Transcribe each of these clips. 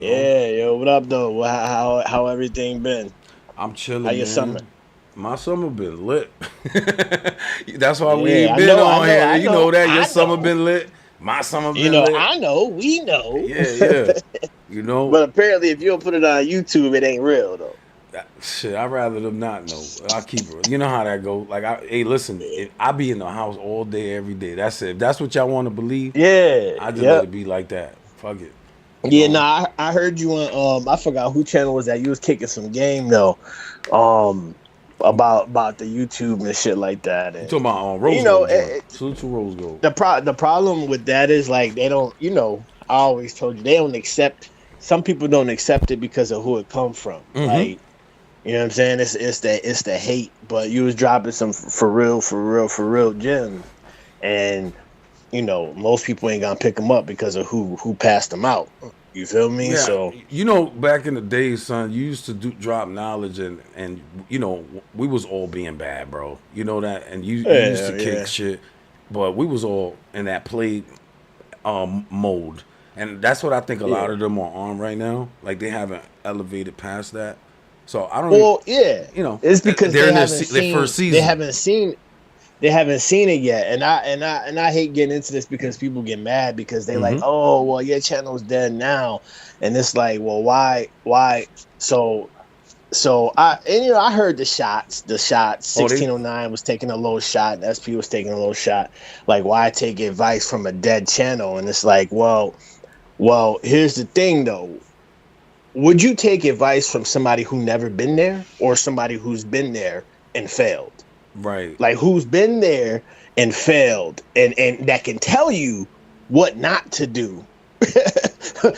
know? Yeah, yo, what up though? How everything been? I'm How chilling, your summer? man. My summer been lit. That's why we Yeah, ain't I been know, I on know, here. I You know know, that your I summer know. been lit. My summer been lit. I know, we know. Yeah, yeah. You know, But apparently, if you don't put it on YouTube, it ain't real though. shit. I'd rather them not know. I keep it. You know how that go. Like, hey, listen. I be in the house all day, every day. That's it. If that's what y'all want to believe, Yeah, I just let yep. it be like that. Fuck it. You Yeah, know. nah, I heard you on I forgot who channel was that. You was kicking some game though, um, about the YouTube and shit like that, You and talking about you Rose know, Gold joint? Salute to Rose Gold. the problem with that is like they don't, I always told you they don't accept. Some people don't accept it because of who it come from. Mm-hmm. Like, you know what I'm saying? It's the hate, but you was dropping some for real gems, and most people ain't gonna pick them up because of who passed them out. You feel me? Yeah, So back in the day, son, you used to drop knowledge, and we was all being bad, bro. You know that, and you used to yeah, kick yeah, shit, but we was all in that play mode, and that's what I think a lot yeah. of them are on right now. Like they haven't elevated past that, so I don't, Well, yeah. you know, It's because they're in their first season. they haven't seen it yet, and I hate getting into this because people get mad because they like, Mm-hmm. oh well, your channel's dead now, and it's like, well, why? So I heard the shots. Oh, they 1609 was taking a low shot, and SP was taking a low shot. Like, why take advice from a dead channel? And it's like, well, here's the thing though. Would you take advice from somebody who never been there, or somebody who's been there and failed? right, Like, who's been there and failed, and that can tell you what not to do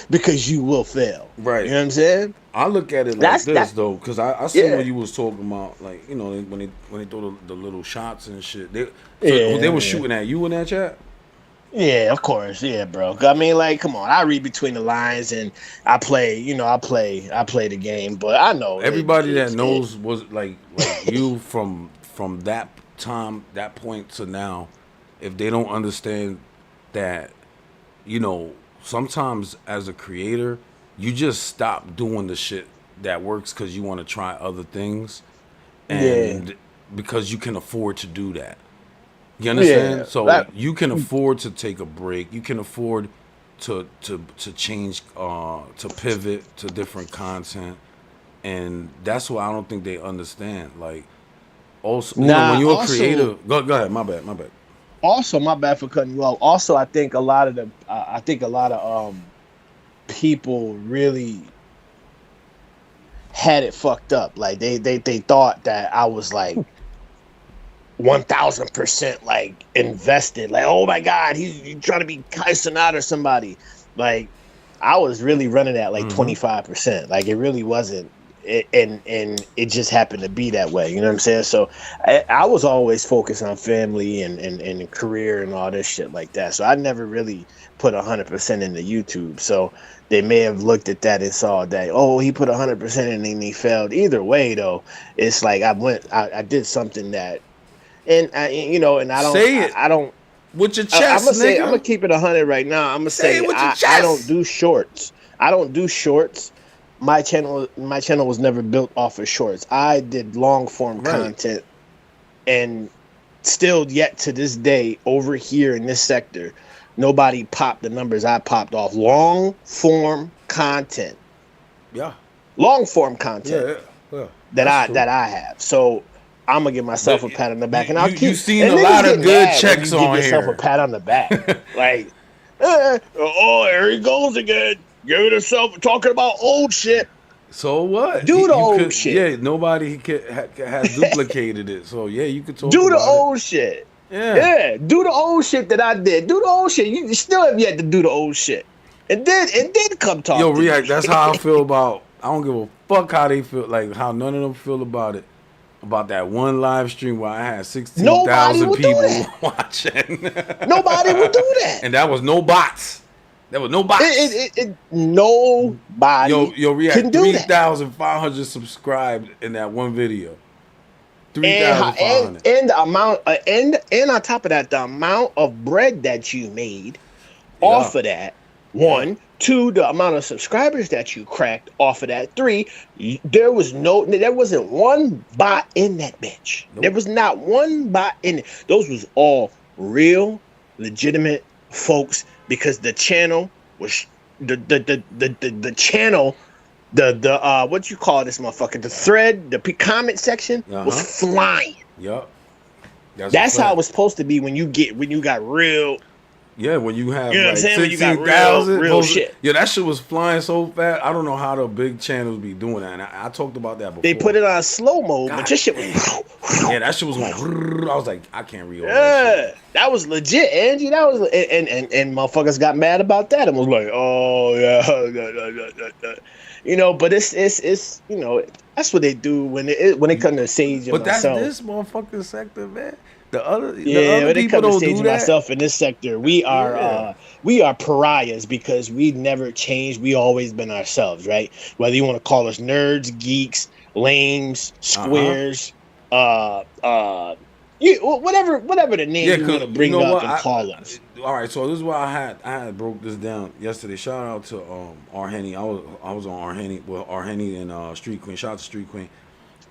because you will fail. You right. know what I'm saying? I look at it like That's this that. though, because I see Yeah, what you was talking about, like when they throw the little shots and shit. So they yeah, were yeah. shooting at you in that chat. Yeah, of course. Yeah, bro. I mean, like, come on. I read between the lines, and I play. I play the game, but I know Everybody that it. knows was like you from that time, that point to now. If they don't understand that, you know, sometimes as a creator, you just stop doing the shit that works because you want to try other things, Yeah, and because you can afford to do that. You yeah. understand? So That you can afford to take a break. You can afford to change, to pivot to different content, and that's what I don't think they understand. Like, also, when nah. you're a creator, go ahead. My bad. Also, my bad for cutting you off. Also, I think a lot of people really had it fucked up. Like they thought that I was like 1,000% like invested. Like, oh my god, he's trying to be Kyson out or somebody. Like, I was really running at like Mm-hmm. 25%. Like, it really wasn't. And it just happened to be that way. You know what I'm saying? So I was always focused on family and career and all this shit like that. So I never really put 100% into YouTube. So they may have looked at that and saw that, oh, he put 100% in and he failed. Either way, though, it's like I did something that, and and Say it I don't. with your I'm chest, gonna say I'm gonna nigga. keep it 100 right now. I'm gonna Say it say with your I don't chest. do shorts. I don't do shorts. My channel was never built off of shorts. I did long form Right. content, and still yet to this day over here in this sector, nobody popped the numbers I popped off long form content. Yeah. Long form Yeah. content Yeah. Yeah. that That's I true. that I have. So I'm gonna give The, myself a pat on the you back, and I'll you keep. seen a And lot niggas of get good mad when you checks give on yourself a here. pat on the back, like, oh, here he goes again, giving himself talking about old shit. So what? Do the You old could, shit. yeah. Nobody has duplicated it. So yeah, you could talk Do the about it. old shit. Yeah. Yeah, do the old shit that I did. Do the old shit. You still have yet to do the old shit, and then come Yo, talk to me. react. That's how I feel about. I don't give a fuck how they feel. Like how none of them feel about it. About that one live stream where I had sixteen Nobody thousand will do people that. watching, Nobody will do that. and that was no bots. There was no bots. Nobody Yo, can react. do Three that. thousand five hundred subscribed in that one video. Three and thousand how five hundred. and the amount and on top of that, the amount of bread that you made Yeah. off of that, Yeah. One, two, the amount of subscribers that you cracked off of that. Three, there wasn't one bot in that bitch. There Nope. was not one bot in it. Those was all real, legitimate folks because the channel was the channel what you call this motherfucker, the thread, the comment section Uh was huh. flying. Yup. That's a That's how it fact. was supposed to be when you got real. Yeah, when you You have know what I'm like saying? When you got real 16,000 real posted, shit. yeah, that shit was flying so fast. I don't know how the big channels be doing that. And I talked about that They before. put it on slow mode, but God your shit was. damn. Yeah, that shit was going. I was like, I can't read all that shit. Yeah, that was legit, Angie. That was and motherfuckers got mad about that and was like, oh yeah, But it's that's what they do when it comes to Sage and But that's myself. this motherfucking sector, man. The Yeah, other when it people comes to don't Sage do and that. myself in this sector, Yeah. we are pariahs because we never changed. We always been ourselves, right? Whether you want to call us nerds, geeks, lames, Uh huh. squares, uh, uh, whatever the name Yeah, you want cause to you bring know up what? and call us. All right. So this is why I had broke this down yesterday. Shout out to R Henny. I was on R Henny. Well, R Henny and Street Queen. Shout out to Street Queen.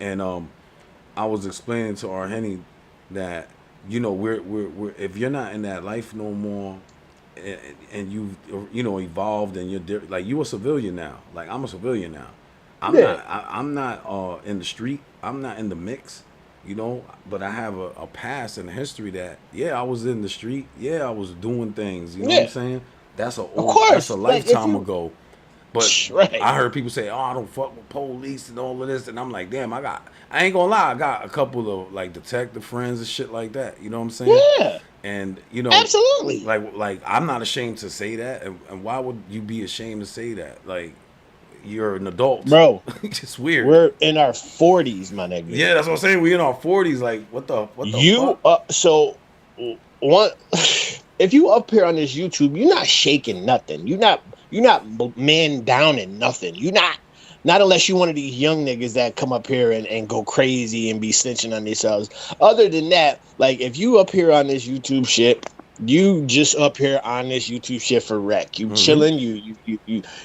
And I was explaining to R Henny that we're if you're not in that life no more, and you've evolved and like you a civilian now. Like I'm a civilian now. I'm Yeah, not. I'm not in the street. I'm not in the mix. But I have a past and a history that I was in the street. Yeah, I was doing things. You know what I'm yeah, saying? of That's a course. Like if lifetime you ago. But right, I heard people say, "Oh, I don't fuck with police and all of this," and I'm like, "Damn, I ain't gonna lie, I got a couple of like detective friends and shit like that." You know what I'm saying? yeah, And absolutely, like I'm not ashamed to say that, and why would you be ashamed to say that? Like you're an adult. bro. It's just weird. We're in our 40s, my nigga. Yeah, that's what I'm saying. We in our 40s. Like what the You fuck? so one if you up here on this YouTube, you're not shaking nothing. You're not man down in nothing. Not unless you one of these young niggas that come up here and go crazy and be snitching on themselves. Other than that, like if you up here on this YouTube shit, you just up here on this YouTube shit for wreck. You Mm-hmm. chilling,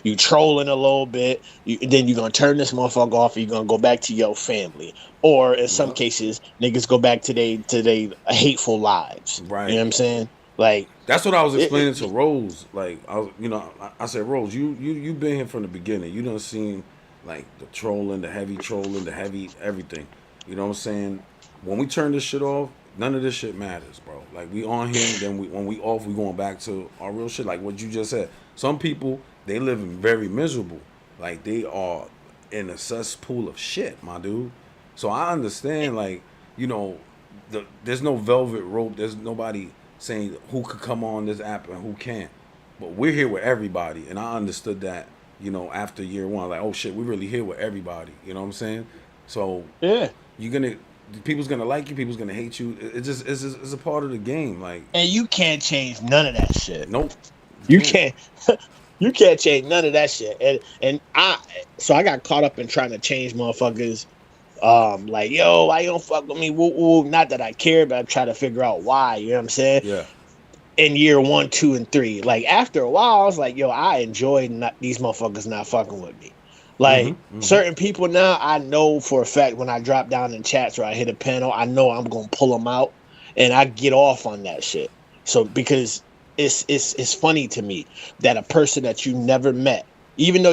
you trolling a little bit. Then you're gonna turn this motherfucker off. And you're gonna go back to your family, or in some Yep. cases, niggas go back to they hateful lives. You know Right. what I'm saying? Like That's what I was explaining to it, Rose. Like I said, Rose, you been here from the beginning. You done seen like the trolling, the heavy everything. You know what I'm saying? When we turn this shit off, none of this shit matters, bro. Like we on here, then when we off, we going back to our real shit. Like what you just said. Some people they live very miserable. Like they are in a cesspool of shit, my dude. So I understand, like you know, there's no velvet rope. There's nobody saying who could come on this app and who can't. But we're here with everybody, and I understood that. After year one, like, oh shit, we're really here with everybody. You know what I'm saying? So yeah. you're gonna, people's gonna like you, people's gonna hate you. It's a part of the game. Like, And you can't change none of that shit. nope, you You can't. can't you can't change none of that shit. And I got caught up in trying to change motherfuckers. Like, yo, why you don't fuck with me? Woo, woo. Not that I care, but I'm trying to figure out why. You know what I'm saying? Yeah. In year 1, 2, and 3, like after a while, I was like, yo, I enjoy not these motherfuckers not fucking with me. Mm-hmm. Like Mm-hmm. certain people now, I know for a fact when I drop down in chats or I hit a panel, I know I'm gonna pull them out, and I get off on that shit. So because it's funny to me that a person that you never met, even though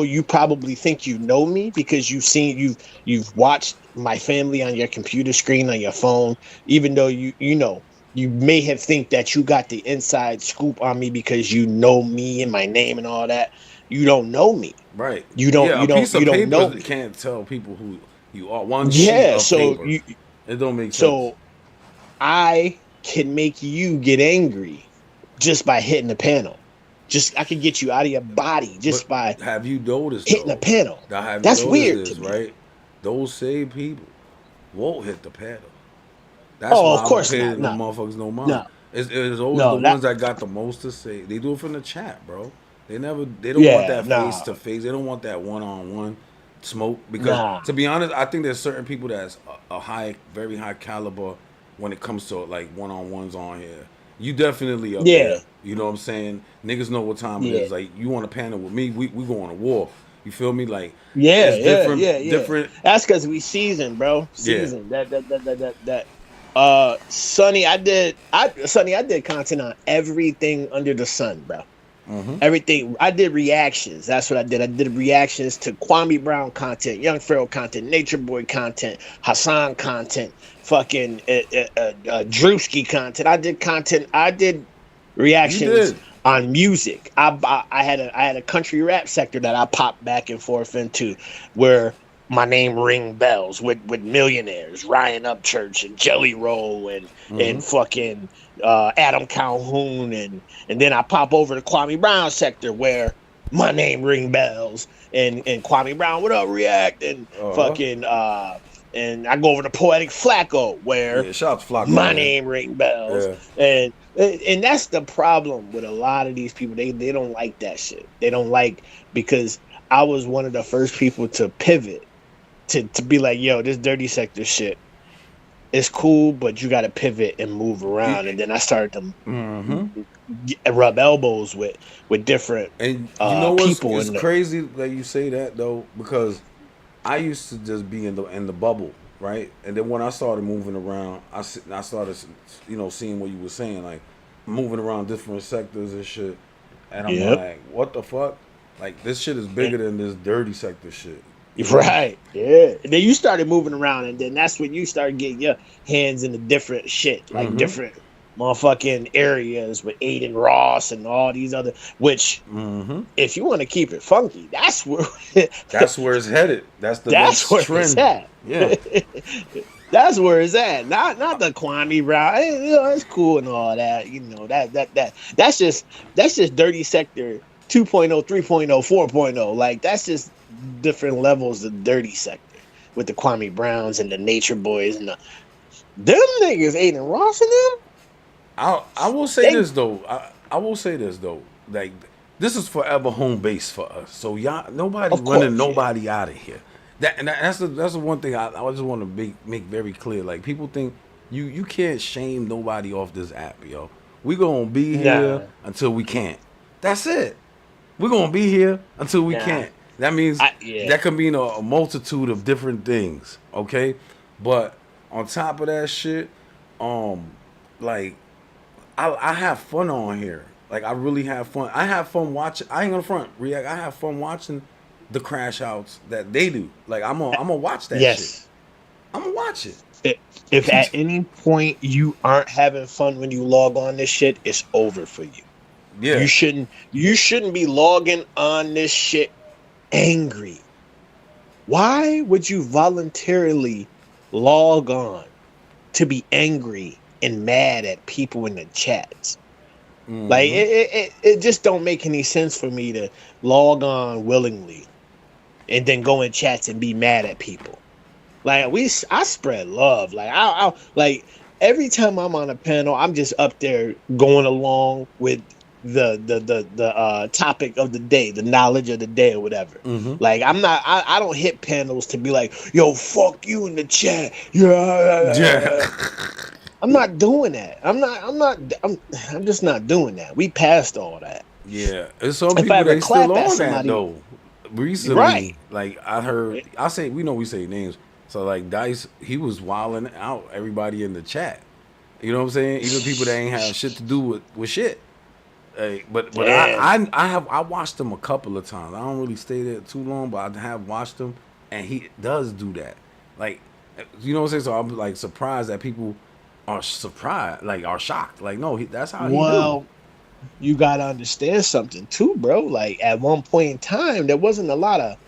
you probably think you know me because you've watched my family on your computer screen on your phone, even though you may have think that you got the inside scoop on me because you know me and my name and all that. You don't know me. Right. You don't Yeah. A you don't piece you of don't paper know me. can't tell people who you are. One sheet Yeah, of so paper. you It don't make sense. so I can make you get angry just by hitting the panel. Just I can get you out of your body But just by have you noticed hitting the though? panel. Now have you That's noticed weird to this, me. right? Those same people won't hit the pedal. That's Oh, why of I don't course pay not. them No, motherfuckers no mind. no, It's always the no. That ones that got the most to say. They do it from the chat, bro. They don't want yeah, that face nah, to face. They don't want that one on one smoke. Because nah. to be honest, I think there's certain people that's very high caliber when it comes to like one on ones on here. You definitely up Yeah, there. You know what I'm saying? Niggas know what time it yeah, is. Like, you want to panel with me, we going to war. You feel me? Like, yeah, it's yeah, yeah, different, yeah. different. That's because we seasoned, bro. Yeah. Seasoned. That. Sonny, Sonny, I did content on everything under the sun, bro. Mm-hmm. Everything. I did reactions. That's what I did. I did reactions to Kwame Brown content, Young Pharaoh content, Nature Boy content, Hassan content, fucking Drewski content. I did content. I did You reactions did. on music. I had a country rap sector that I popped back and forth into, where my name ring bells with millionaires, Ryan Upchurch and Jelly Roll Mm-hmm. and fucking Adam Calhoun and then I pop over to Kwame Brown sector where my name ring bells and Kwame Brown, what up, react and Uh-huh. fucking and I go over to Poetic Flacco where Yeah, shout out to Flacco, my man. name ring bells Yeah. and that's the problem with a lot of these people. They don't like that shit. They don't like because I was one of the first people to pivot to be like, yo, this dirty sector shit is cool, but you got to pivot and move around. And then I started Mm-hmm. to rub elbows with different And you know what's people it's in the crazy that you say that though, because I used to just be in the bubble, right? And then when I started moving around, I started, seeing what you were saying, like moving around different sectors and shit. And I'm yep. like, what the fuck? Like, this shit is bigger than this dirty sector shit. You know? Right. Yeah. And then you started moving around, and then that's when you started getting your hands into different shit, like Mm-hmm. different motherfucking areas with Aiden Ross and all these other. Which, Mm-hmm. if you want to keep it funky, that's where That's where it's headed. That's the that's next where it's trend. at. Yeah. That's where it's at. Not the Kwame Brown. It's cool and all that. That's just dirty sector 2.0, 3.0, 4.0. Like that's just different levels of dirty sector with the Kwame Browns and the Nature Boys and them niggas, Aiden Ross and them. I will say They this though. I will say this though. Like, this is forever home base for us. So y'all, nobody of running course, yeah. nobody out of here. That's the one thing I just want to make very clear. Like, people think you can't shame nobody off this app, yo. We gonna be here Nah, until we can't. That's it. We're gonna be here until we nah. can't. That means Yeah. that could mean a multitude of different things. Okay, but on top of that shit, like, I have fun on here. Like, I really have fun. I have fun watching. I ain't gonna front react. I have fun watching the crash outs that they do. Like, I'm gonna watch that shit. Yes. I'm gonna watch it. If at any point you aren't having fun when you log on this shit, it's over for you. Yeah. You shouldn't be logging on this shit angry. Why would you voluntarily log on to be angry and mad at people in the chats? Like Mm-hmm. it just don't make any sense for me to log on willingly and then go in chats and be mad at people. Like I spread love. Like I like every time I'm on a panel, I'm just up there going along with the topic of the day, the knowledge of the day or whatever. Mm-hmm. Like I don't hit panels to be like, yo, fuck you in the chat. Yeah. Yeah. I'm not doing that. I'm just not doing that. We passed all that. Yeah. There's some If I people ever they still clap at on that somebody, though. Recently, right. like, we say names. So, like, Dice, he was wilding out everybody in the chat. You know what I'm saying? Even people that ain't have shit to do with shit. But Damn. I watched him a couple of times. I don't really stay there too long, but I have watched him, and he does do that. Like, you know what I'm saying? So I'm like surprised that people are surprised, like, are shocked. Like, no, that's how he do. Well, you gotta understand something too, bro. Like at one point in time, there wasn't a lot of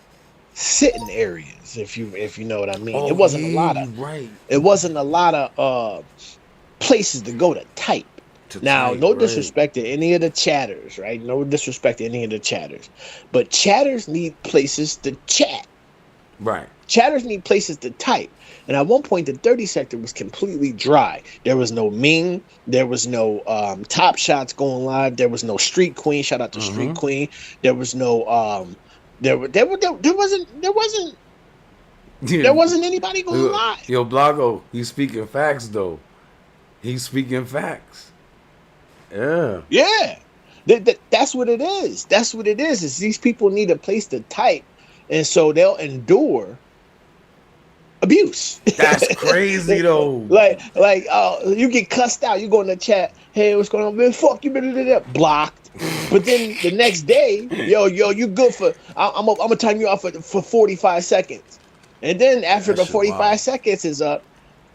sitting areas, if you know what I mean. Oh yeah, you right. It wasn't a lot of places to go to type. To Now, type, no right? disrespect to any of the chatters, right? No disrespect to any of the chatters. But chatters need places to chat. Right. Chatters need places to type. And at one point, the 30 sector was completely dry. There was no Ming. There was no Top Shots going live. There was no Street Queen. Shout out to Street Mm-hmm. Queen. There was no there wasn't anybody going live. Yo, Blago, he's speaking facts though. He's speaking facts. Yeah. Yeah. That's what it is. That's what it is these people need a place to type, and so they'll endure abuse. That's crazy though. like you get cussed out, you go in the chat, hey, what's going on, man? Fuck you, blah, blah, blah, blah, blocked. But then the next day, yo, you good for I'm gonna time you off for 45 seconds. And then after That the shit 45 wild. seconds is up,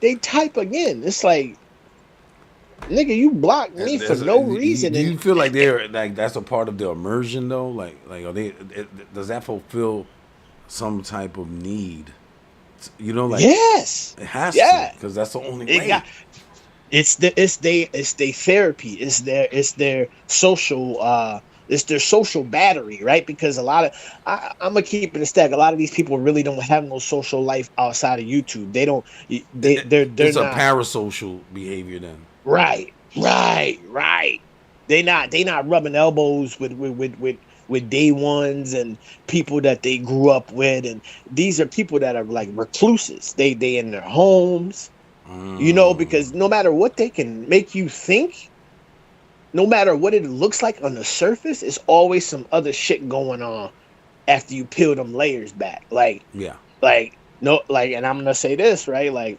they type again. It's like, nigga, you blocked me for no reason. Do And you feel like they're like that's a part of their immersion though? Like are they? Does that fulfill some type of need? You know, like yes, it has to yeah, because that's the only it way. got it's their therapy, it's their social it's their social battery, right? Because a lot of I'm gonna keep it a stack. A lot of these people really don't have no social life outside of YouTube. They don't. They're It's a not. parasocial behavior then. Right. They not rubbing elbows with day ones and people that they grew up with, and these are people that are like recluses. They in their homes, because no matter what they can make you think, no matter what it looks like on the surface, it's always some other shit going on after you peel them layers back. Yeah. No, and I'm gonna say this, right?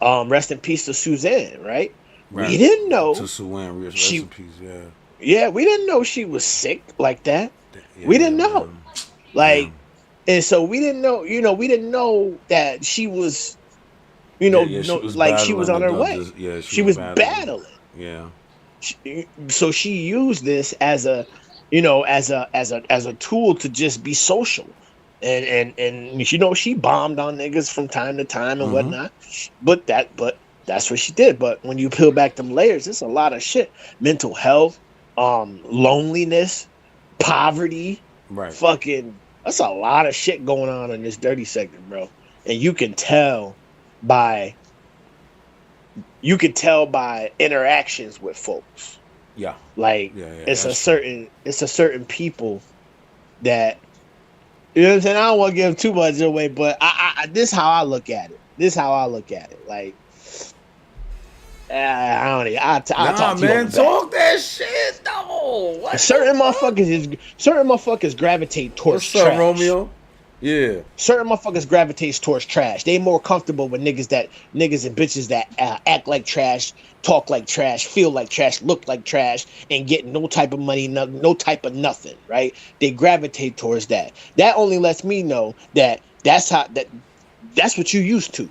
Rest in peace to Suzanne, right? We Right. didn't know To Suwan, rest she, in peace. Yeah. yeah, we didn't know she was sick like that. We Yeah, didn't know, man. like, Damn. and so we didn't know, we didn't know that she was, Yeah, she no, was like she was battling on her way. yeah, she She was was battling. battling. Yeah. So she used this as a, as a tool to just be social, and she bombed on niggas from time to time and Mm-hmm. whatnot, but that's what she did. But when you peel back them layers, it's a lot of shit: mental health, loneliness, poverty, Right. fucking. That's a lot of shit going on in this dirty segment, bro. And you can tell by interactions with folks. Yeah. Like Yeah. it's a That's true. certain people that, you know what I'm saying. I don't want to give too much away, but this is how I look at it. Like, I don't know. I'll Nah, talk to you on man, the back. talk that shit though. What Certain the fuck? motherfuckers gravitate towards What's up, trash. Romeo? Yeah. Certain motherfuckers gravitate towards trash. They more comfortable with niggas and bitches that act like trash, talk like trash, feel like trash, look like trash, and get no type of money, no type of nothing, right? They gravitate towards that. That only lets me know that's what you used to.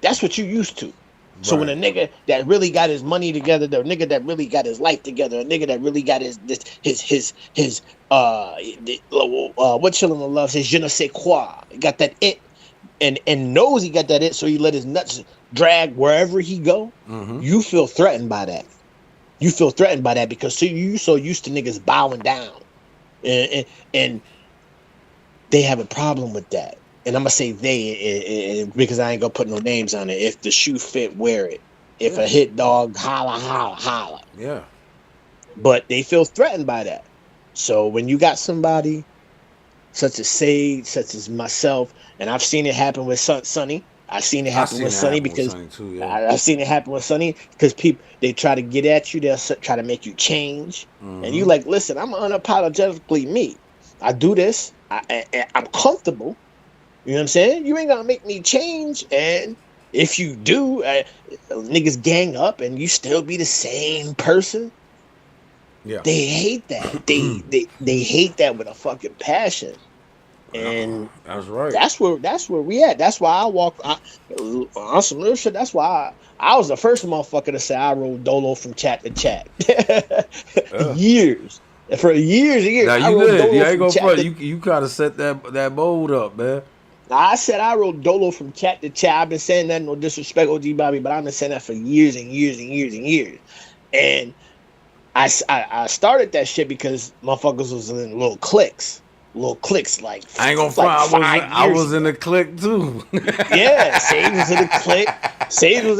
That's what you used to. So when a nigga that really got his money together, the nigga that really got his life together, a nigga that really got his what chillin' loves, his je ne sais quoi, he got that it, and knows he got that it, so he let his nuts drag wherever he go. Mm-hmm. You feel threatened by that. Because you so used to niggas bowing down, and they have a problem with that. And I'm gonna say they, because I ain't gonna put no names on it. If the shoe fit, wear it. If a hit dog, holla. Yeah. But they feel threatened by that. So when you got somebody such as Sage, such as myself, and I've seen it happen with Sonny. I've seen it happen with Sonny because I've seen it happen with Sonny because people, they try to get at you. They'll try to make you change, and you like, listen, I'm unapologetically me. I do this. I'm comfortable. You know what I'm saying? You ain't gonna make me change. And if you do, niggas gang up and you still be the same person. Yeah. They hate that. They hate that with a fucking passion. And that's right. That's where we at. That's why I walk on some real shit. That's why I was the first motherfucker to say I rolled dolo from chat to chat. Years. For years. Now I you rolled did. dolo You ain't from gonna chat front. to- You gotta set that mold up, man. I said I wrote dolo from chat to chat. I've been saying that, no disrespect, OG Bobby, but I've been saying that for years and years and years and years. And I started that shit because motherfuckers was in little cliques, like I ain't gonna front. I was in the clique too. Yeah, Sage was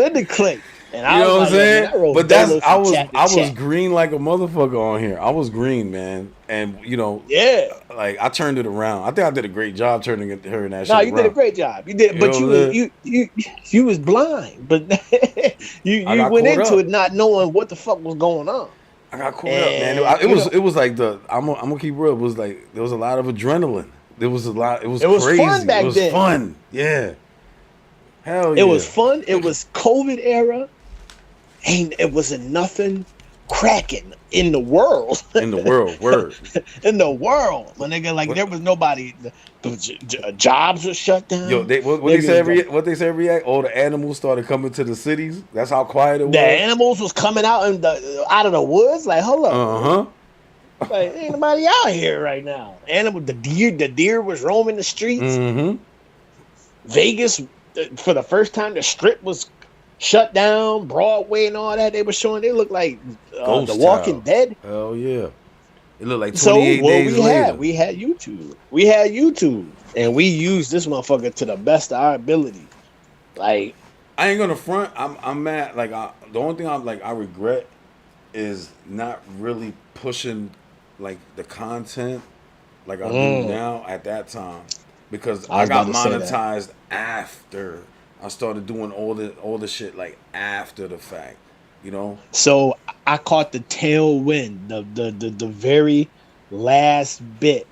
in the clique. And You I was know what I'm like, yo, man, I saying? wrote But that's dolo from chat to I was chat. green like a motherfucker on here. I was green, man. And Yeah. like I turned it around. I think I did a great job turning her and that No, shit you did a around. great job. You did, You but know what I'm saying? you was blind, but I you got went caught into up. it not knowing what the fuck was going on. I got caught up, man. And you know, It was like I'm gonna keep real. It was like there was a lot of adrenaline. There was a lot. It was it was fun crazy. It back was then. fun. Yeah. Hell It was yeah. fun. It was COVID era. Ain't it wasn't nothing cracking in the world. In the world, word. In the world, my nigga, like What, there was nobody. Jobs were shut yo, down. what they say Niggas, what they say every act? All the animals started coming to the cities. That's how quiet it the was. animals was coming out of the woods. Like, hold up, Uh huh. like ain't nobody out here right now. The deer was roaming the streets. Mm-hmm. Vegas, for the first time, the strip was shut down. Broadway and all that they were showing. They looked like The Ghost Walking town. Dead. Hell yeah. It looked like So 28 what days later. we had YouTube. We had YouTube, and we used this motherfucker to the best of our ability. Like, I ain't gonna front. I'm mad. Like the only thing I regret is not really pushing like the content like I do now at that time because I I was got about to say that. monetized after I started doing all the shit like after the fact, you know. So I caught the tailwind, the very last bit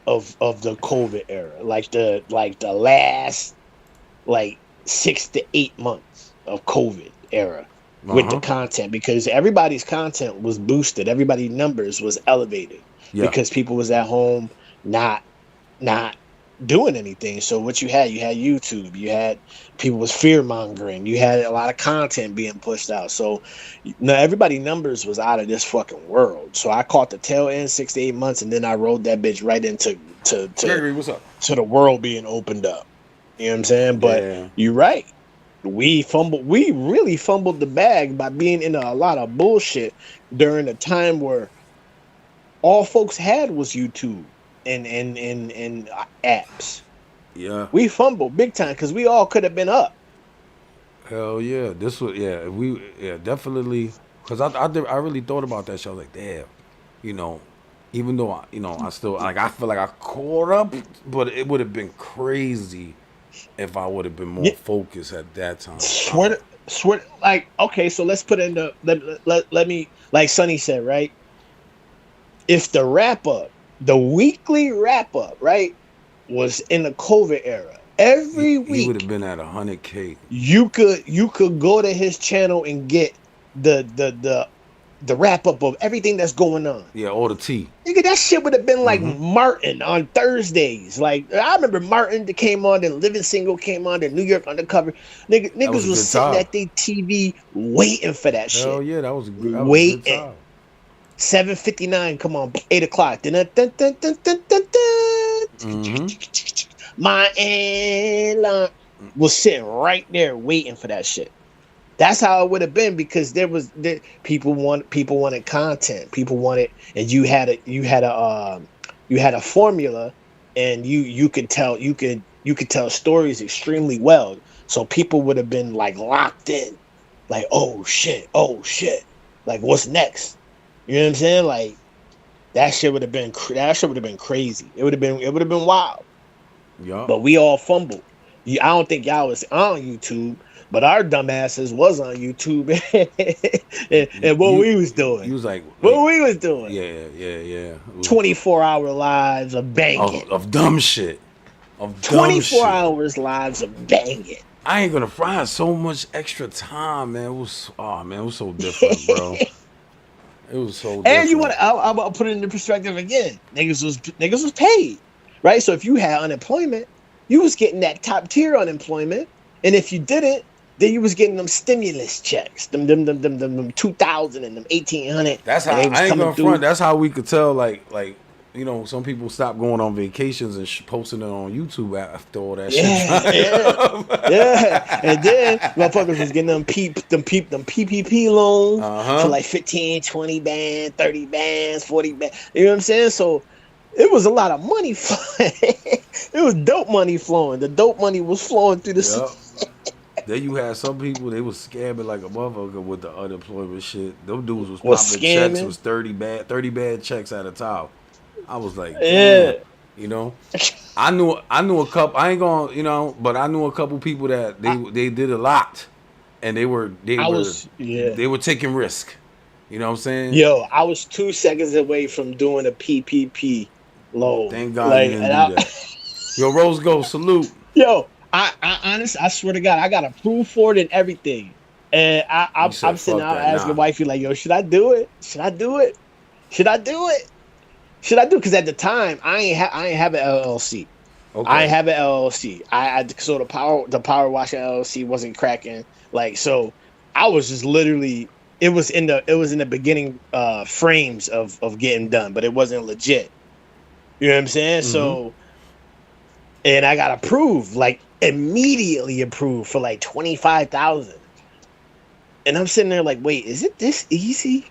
of the COVID era, like the last 6 to 8 months of COVID era with the content, because everybody's content was boosted, everybody's numbers was elevated because people was at home not doing anything. So what you had YouTube, you had people was fear mongering, you had a lot of content being pushed out. So now everybody's numbers was out of this fucking world. So I caught the tail end 6 to 8 months, and then I rode that bitch right into Gregory, what's up? to the world being opened up. You know what I'm saying? But Yeah. you're right. We really fumbled the bag by being in a lot of bullshit during a time where all folks had was YouTube and apps. Yeah. We fumbled big time because we all could have been up. Hell yeah. This was definitely because I really thought about that shit. I was like, damn, you know, even though I still like I feel like I caught up, but it would have been crazy if I would have been more focused at that time. Swear, like, okay, so let's put in let me, like Sonny said, right? If the weekly wrap up, right, was in the COVID era, every week he would have been at 100K. You could go to his channel and get the wrap up of everything that's going on. Yeah, all the tea. Nigga, that shit would have been like Martin on Thursdays. Like, I remember Martin that came on, then Living Single came on, then New York Undercover. Niggas was sitting at their TV waiting for that shit. Hell yeah, that was a good time. 7:59, come on, 8 o'clock. My airline was sitting right there waiting for that shit. That's how it would have been, because people wanted content. People wanted, and you had a formula, and you could tell stories extremely well. So people would have been like locked in, like oh shit, like what's next? You know what I'm saying? Like that shit would have been crazy. It would have been wild. Yeah. But we all fumbled. I don't think y'all was on YouTube, but our dumbasses was on YouTube and what we was doing. He was like what we was doing. Yeah. 24-hour lives of banging. Of dumb shit. 24 hours lives of banging. I ain't gonna find so much extra time, man. It was so different, bro. It was so different. And I'll put it into perspective again. Niggas was paid. Right? So if you had unemployment, you was getting that top tier unemployment. And if you didn't, then you was getting them stimulus checks. Them 2,000 and them 1,800. That's how I ain't gonna front. That's how we could tell, like, you know, some people stopped going on vacations and posting it on YouTube after all that shit. Yeah. And then motherfuckers was getting them PPP loans for like 15, 20 bands, 30 bands, 40 bands. You know what I'm saying? So it was a lot of money flowing. It was dope money flowing. The dope money was flowing through the Then you had some people, they was scamming like a motherfucker with the unemployment shit. Them dudes was Was popping checks, scamming. was 30 bad checks at a time. I was like, damn, Yeah. you know. I knew a couple. I ain't gonna, but I knew a couple people that I, they did a lot, and I was yeah. they were taking risk. You know what I'm saying? Yo, I was 2 seconds away from doing a PPP loan. Thank God you Like, didn't and do that. Yo, Rose Gold, salute. yo, I swear to God, I got approved for it and everything. And You I'm said sitting fuck out that, asking nah. wifey, like, yo, should I do it? Should I do it? Should I do it? Should I do? Because at the time, I ain't have an LLC. I Okay. ain't have an LLC. So the power washing LLC wasn't cracking. Like, so I was just literally it was in the beginning frames of getting done, but it wasn't legit. You know what I'm saying? Mm-hmm. So, and I got approved, like immediately approved for like 25,000. And I'm sitting there like, wait, is it this easy?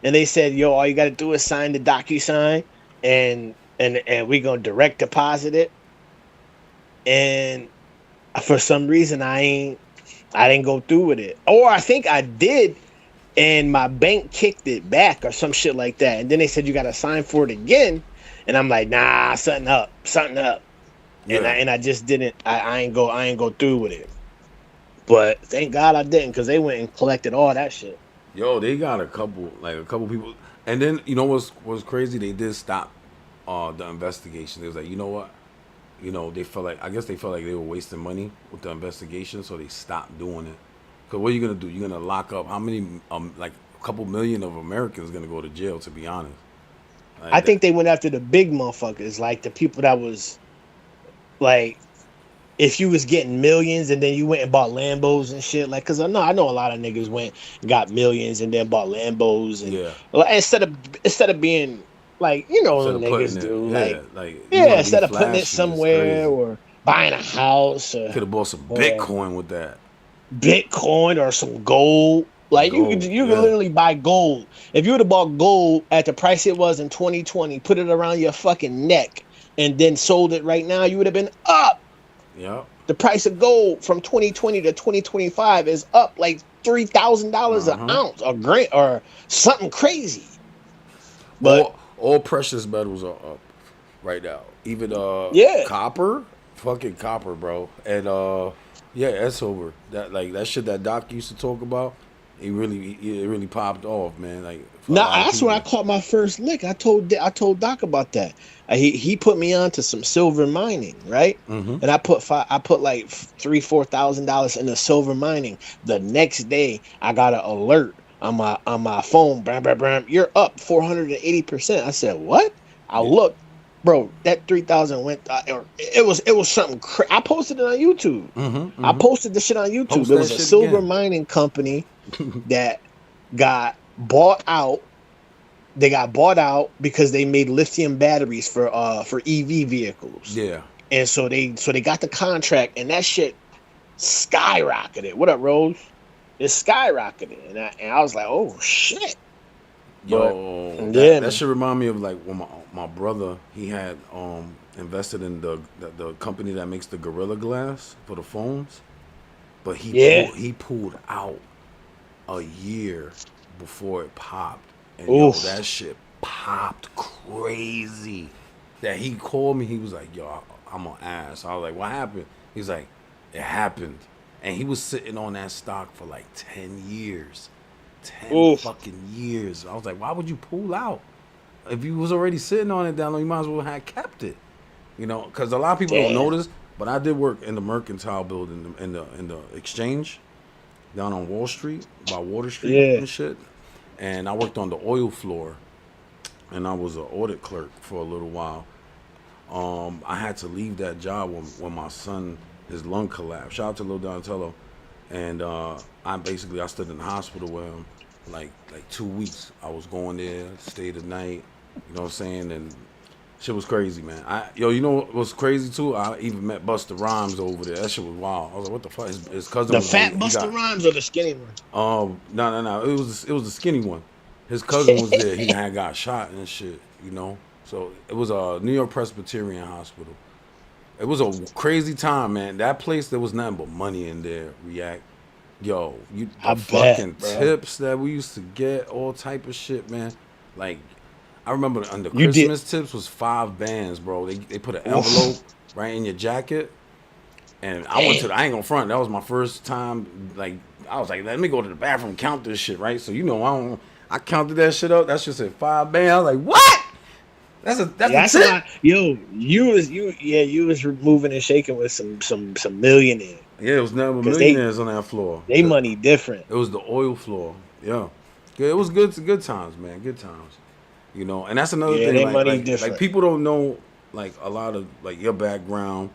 And they said, yo, all you got to do is sign the DocuSign, and we gonna direct deposit it. And for some reason, I didn't go through with it, or I think I did, and my bank kicked it back or some shit like that. And then they said you got to sign for it again, and I'm like, nah, something up, something up. And Yeah. I just didn't. I ain't go through with it. But thank God I didn't, because they went and collected all that shit. Yo, they got a couple people, and then you know what's crazy? They did stop the investigation. They was like, you know what? They felt like, I guess they felt like they were wasting money with the investigation, so they stopped doing it. Cause what are you gonna do? You're gonna lock up how many? Like a couple million of Americans gonna go to jail. To be honest, I like that. think they went after the big motherfuckers, like the people that was like, if you was getting millions and then you went and bought Lambos and shit, like, cause I know a lot of niggas went and got millions and then bought Lambos, and Yeah. like, instead of being like, Instead them of putting niggas it, do, yeah, like, like you yeah, want to be instead of putting it flashy, it's somewhere crazy. or buying a house, Could have bought some or Bitcoin with that Bitcoin or some gold. Like, gold. you could Yeah. literally buy gold. If you would have bought gold at the price it was in 2020, put it around your fucking neck, and then sold it right now, you would have been up. Yep. The price of gold from 2020 to 2025 is up like $3,000 Uh an huh. ounce, or grand, or something crazy. But All precious metals are up right now. Even yeah, copper, fucking copper, bro. And yeah, that's over. That shit that Doc used to talk about, it really popped off, man. Like for a now lot of that's where I people. caught my first lick. I told Doc about that. He put me on to some silver mining, right? Mm-hmm. And I put like $3,000-$4,000 in the silver mining. The next day, I got an alert on my phone. Bam, bam, bam, you're up 480%. I said, what? I Yeah. looked, bro. That 3,000 went. Or it was something. I posted it on YouTube. Mm-hmm. I Mm-hmm. posted this shit on YouTube. Post It that was a shit silver again. mining company that got bought out. They got bought out because they made lithium batteries for EV vehicles. Yeah. And so they got the contract, and that shit skyrocketed. What up, Rose? It skyrocketed. And I was like, "Oh shit." But Yo, yeah, that man. should remind me of like when my brother, he had invested in the company that makes the Gorilla Glass for the phones, but Yeah. he pulled out a year before it popped, and yo, Oof. that shit popped crazy. That he called me, he was like, "Yo, I'm on ass." I was like, "What happened?" He's like, "It happened," and he was sitting on that stock for like 10 years. 10 Oof. fucking years. I was like, why would you pull out? If you was already sitting on it down low, you might as well have kept it. Because a lot of people don't Damn. notice, but I did work in the mercantile building in the exchange down on Wall Street, by Water Street Yeah. and shit. And I worked on the oil floor, and I was an audit clerk for a little while. I had to leave that job when my son, his lung collapsed. Shout out to Lil Donatello. And I stood in the hospital with him like 2 weeks. I was going there, stayed the night, you know what I'm saying? And shit was crazy, man. You know what was crazy too? I even met Busta Rhymes over there. That shit was wild. I was like, what the fuck? His cousin The was there. fat He Buster got Rhymes or the skinny one? no. It was the skinny one. His cousin was there. He got shot and shit, you know. So it was a New York Presbyterian hospital. It was a crazy time, man. That place, there was nothing but money in there. React, yo, you I the bet, fucking bro. tips that we used to get, all type of shit, man. Like, I remember on the You did. Christmas tips was 5 bands, bro. They put an Oof, envelope right in your jacket, and I went to. damn. I ain't gonna front. That was my first time. Like, I was like, let me go to the bathroom, and count this shit, right? So you know, I don't. I counted that shit up. That shit said 5 bands. I was like, what? That's a That's tip. why, yo, you was moving and shaking with some millionaires Yeah, it was never because millionaires on that floor. they money different. It was the oil floor. Yeah. Yeah, it was good times, man. Good times. You know, and that's another Yeah, thing, they like money like different. people don't know like a lot of like your background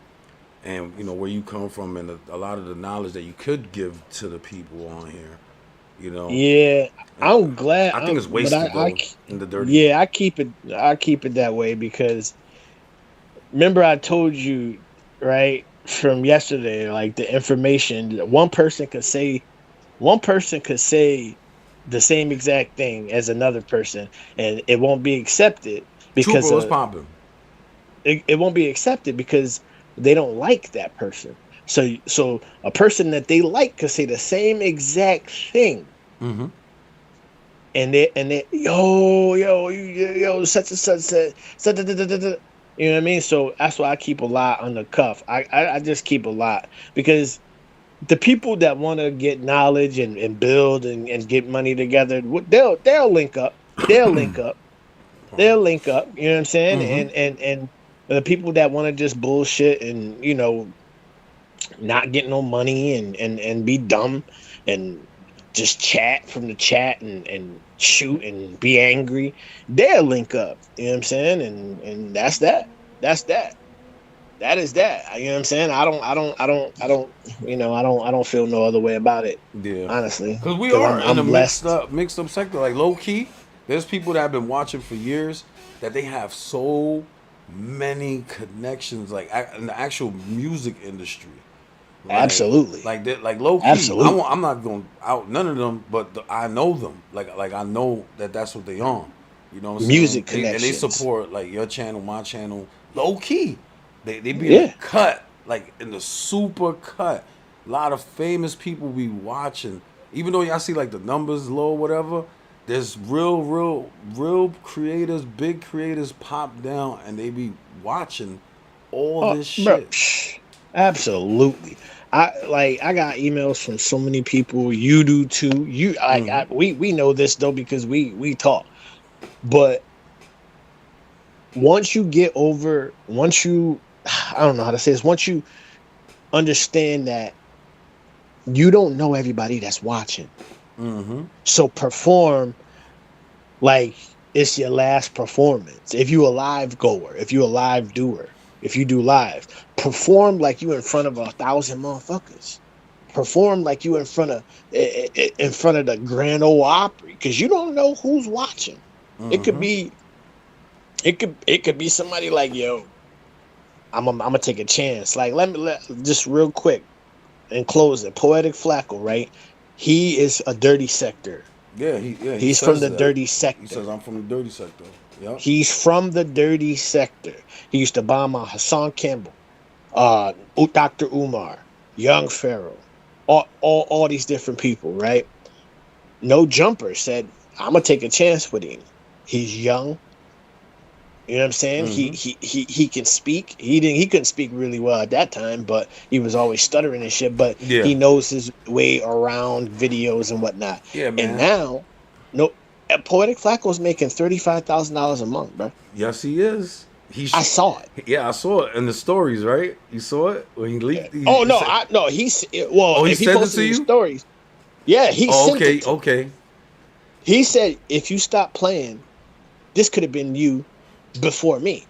and you know where you come from and a lot of the knowledge that you could give to the people on here, you know. Yeah, And I'm glad. I think it's But wasted though in the dirty. yeah, I keep it that way because remember I told you right from yesterday, like the information one person could say the same exact thing as another person, and it won't be accepted Trooper because was popping. it won't be accepted because they don't like that person. So a person that they like could say the same exact thing, Mm-hmm. and they yo such and such said da, da, da, da, da. You know what I mean? So that's why I keep a lot on the cuff. I just keep a lot because the people that want to get knowledge and build and get money together, they'll link up. They'll link up. They'll link up. You know what I'm saying? Mm-hmm. And the people that want to just bullshit and not get no money and be dumb and just chat from the chat and shoot and be angry, they'll link up. You know what I'm saying? And that's that. That's that. That is that. You know what I'm saying? I don't feel no other way about it, Yeah, honestly, because we because are in I'm a blessed. mixed up sector. Like low key, there's people that have been watching for years that they have so many connections, like in the actual music industry. Absolutely. Like low key. Absolutely. I'm not going out none of them, but I know them. Like I know that that's what they on. You know what I'm saying? Music They connections. support like your channel, my channel, low key. They be in the Yeah. cut, like in the super cut. A lot of famous people be watching. Even though y'all see like the numbers low, whatever. There's real creators, big creators pop down, and they be watching all Oh, this bro. shit. Absolutely. I got emails from so many people. You do too. Hmm. We know this though because we talk. But once you I don't know how to say this, once you understand that you don't know everybody that's watching. Hmm. So perform like it's your last performance. If you a live goer, if you a live doer, if you do live, perform like you in front of 1,000 motherfuckers. Perform like you in front of the Grand Ole Opry because you don't know who's watching. It could Hmm. be it could be somebody like yo. I'm gonna take a chance. Like let just real quick and close it. Poetic Flacco, right? He is a dirty sector. He He's from says the that. dirty He sector. says I'm from the dirty sector. Yep. He's from the dirty sector. He used to bomb on Hassan Campbell, Dr. Umar, Young Pharaoh, all these different people, right? No Jumper said, I'm gonna take a chance with him. He's young. You know what I'm saying? Hmm. He can speak. He couldn't speak really well at that time, but he was always stuttering and shit. But Yeah. he knows his way around videos and whatnot. Yeah, And man. now, no, Poetic Flacco's making $35,000 a month, bro. Yes, he is. I saw it. Yeah, I saw it in the stories. Right? You saw it when he leaked. Oh He no, said, he's well. "Oh, he If he sent it posted to in the you." stories, yeah, he Oh, sent okay, it to me. okay. He said, if you stop playing, this could have been you before me.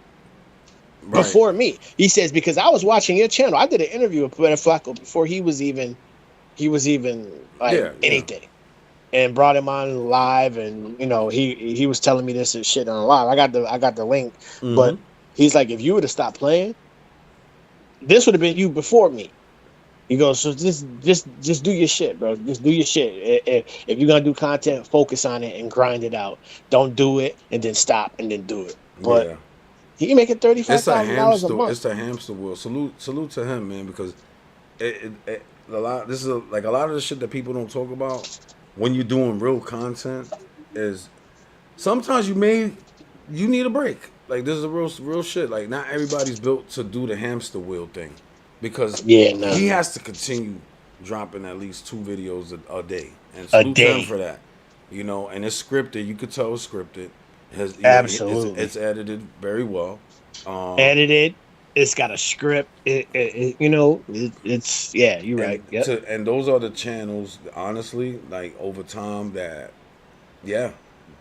Right. Before me, he says because I was watching your channel. I did an interview with Puerto Flacco before he was even like Yeah, yeah. anything, and brought him on live, and he was telling me this and shit on live. I got the link, Mm-hmm. but he's like, if you would have stopped playing, this would have been you before me. He goes, so just do your shit, bro. Just do your shit. If you're gonna do content, focus on it and grind it out. Don't do it and then stop and then do it. But Yeah. He making It's a $35,000 a hamster. month. It's a hamster wheel. Salute to him, man, because a lot. This is like a lot of the shit that people don't talk about when you're doing real content is sometimes you need a break. Like this is a real shit. Like not everybody's built to do the hamster wheel thing because Yeah, no, he has to continue dropping at least 2 videos a day, and a salute to him day. for that. You know, and it's scripted. You could tell it's scripted. Absolutely. It's edited very well. Um, Edited. It's got a script. It's yeah. You're right. and Yep. those are the channels. Honestly, like over time, that yeah,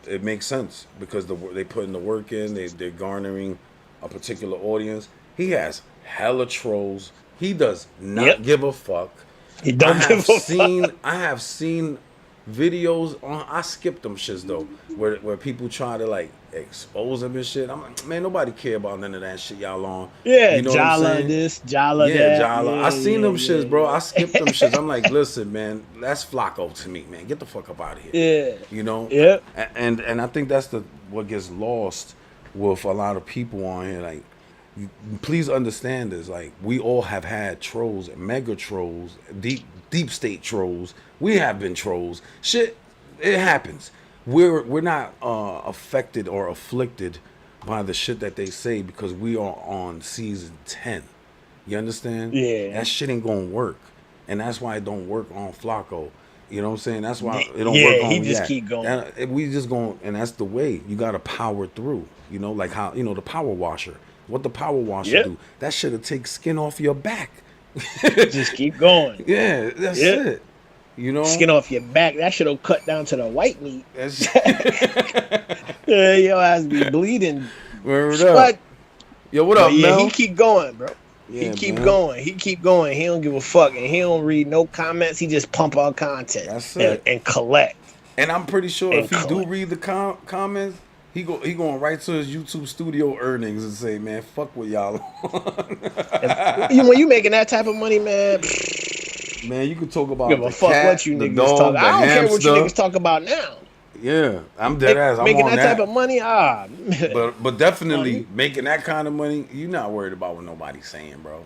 it makes sense because they put in the work in. They're garnering a particular audience. He has hella trolls. He does not Yep. give a fuck. He don't give a fuck. I have seen videos on. I skipped them shits though, where people try to like expose him and shit. I'm like, man, nobody care about none of that shit y'all on. Yeah, You know what I'm Jala saying? this, Jala Yeah, that. Jala. Yeah, I seen them yeah, shits, bro. yeah, I skipped them shits. I'm like, listen, man, that's Flacco to me, man. Get the fuck up out of here. yeah. You know? Yep. And I think that's what gets lost with a lot of people on here. Like, please understand this. Like, we all have had trolls, mega trolls, deep state trolls. We have been trolls. Shit, it happens. We're not affected or afflicted by the shit that they say because we are on season 10. You understand? Yeah. That shit ain't gonna work, and that's why it don't work on Flacco. You know what I'm saying? That's why it don't Yeah, work on he just keep going. We just going, and that's the way you got to power through. You know, like how the power washer. What the power washer Yep. do? That shit'll take skin off your back. Just keep going. Yeah, that's Yep. it. You know, Skin off your back. That shit'll cut down to the white meat. That's Yeah, your ass be bleeding. Word But up. Yo, what up, yeah, Mel? he keep going, bro. Yeah, he keep man. going. He keep going. He don't give a fuck, and he don't read no comments. He just pump out content. That's and, it. and collect. And I'm pretty sure And if he do collect. read the comments, he going right to his YouTube studio earnings and say, man, fuck with y'all. When you making that type of money, man, Man, you could talk about give a the fuck cat, what you the niggas dog, talk. the I don't care what you hamster. niggas talk about now. Yeah, I'm dead ass. I'm Making on that type of money, But definitely Money. making that kind of money, you're not worried about what nobody's saying, bro.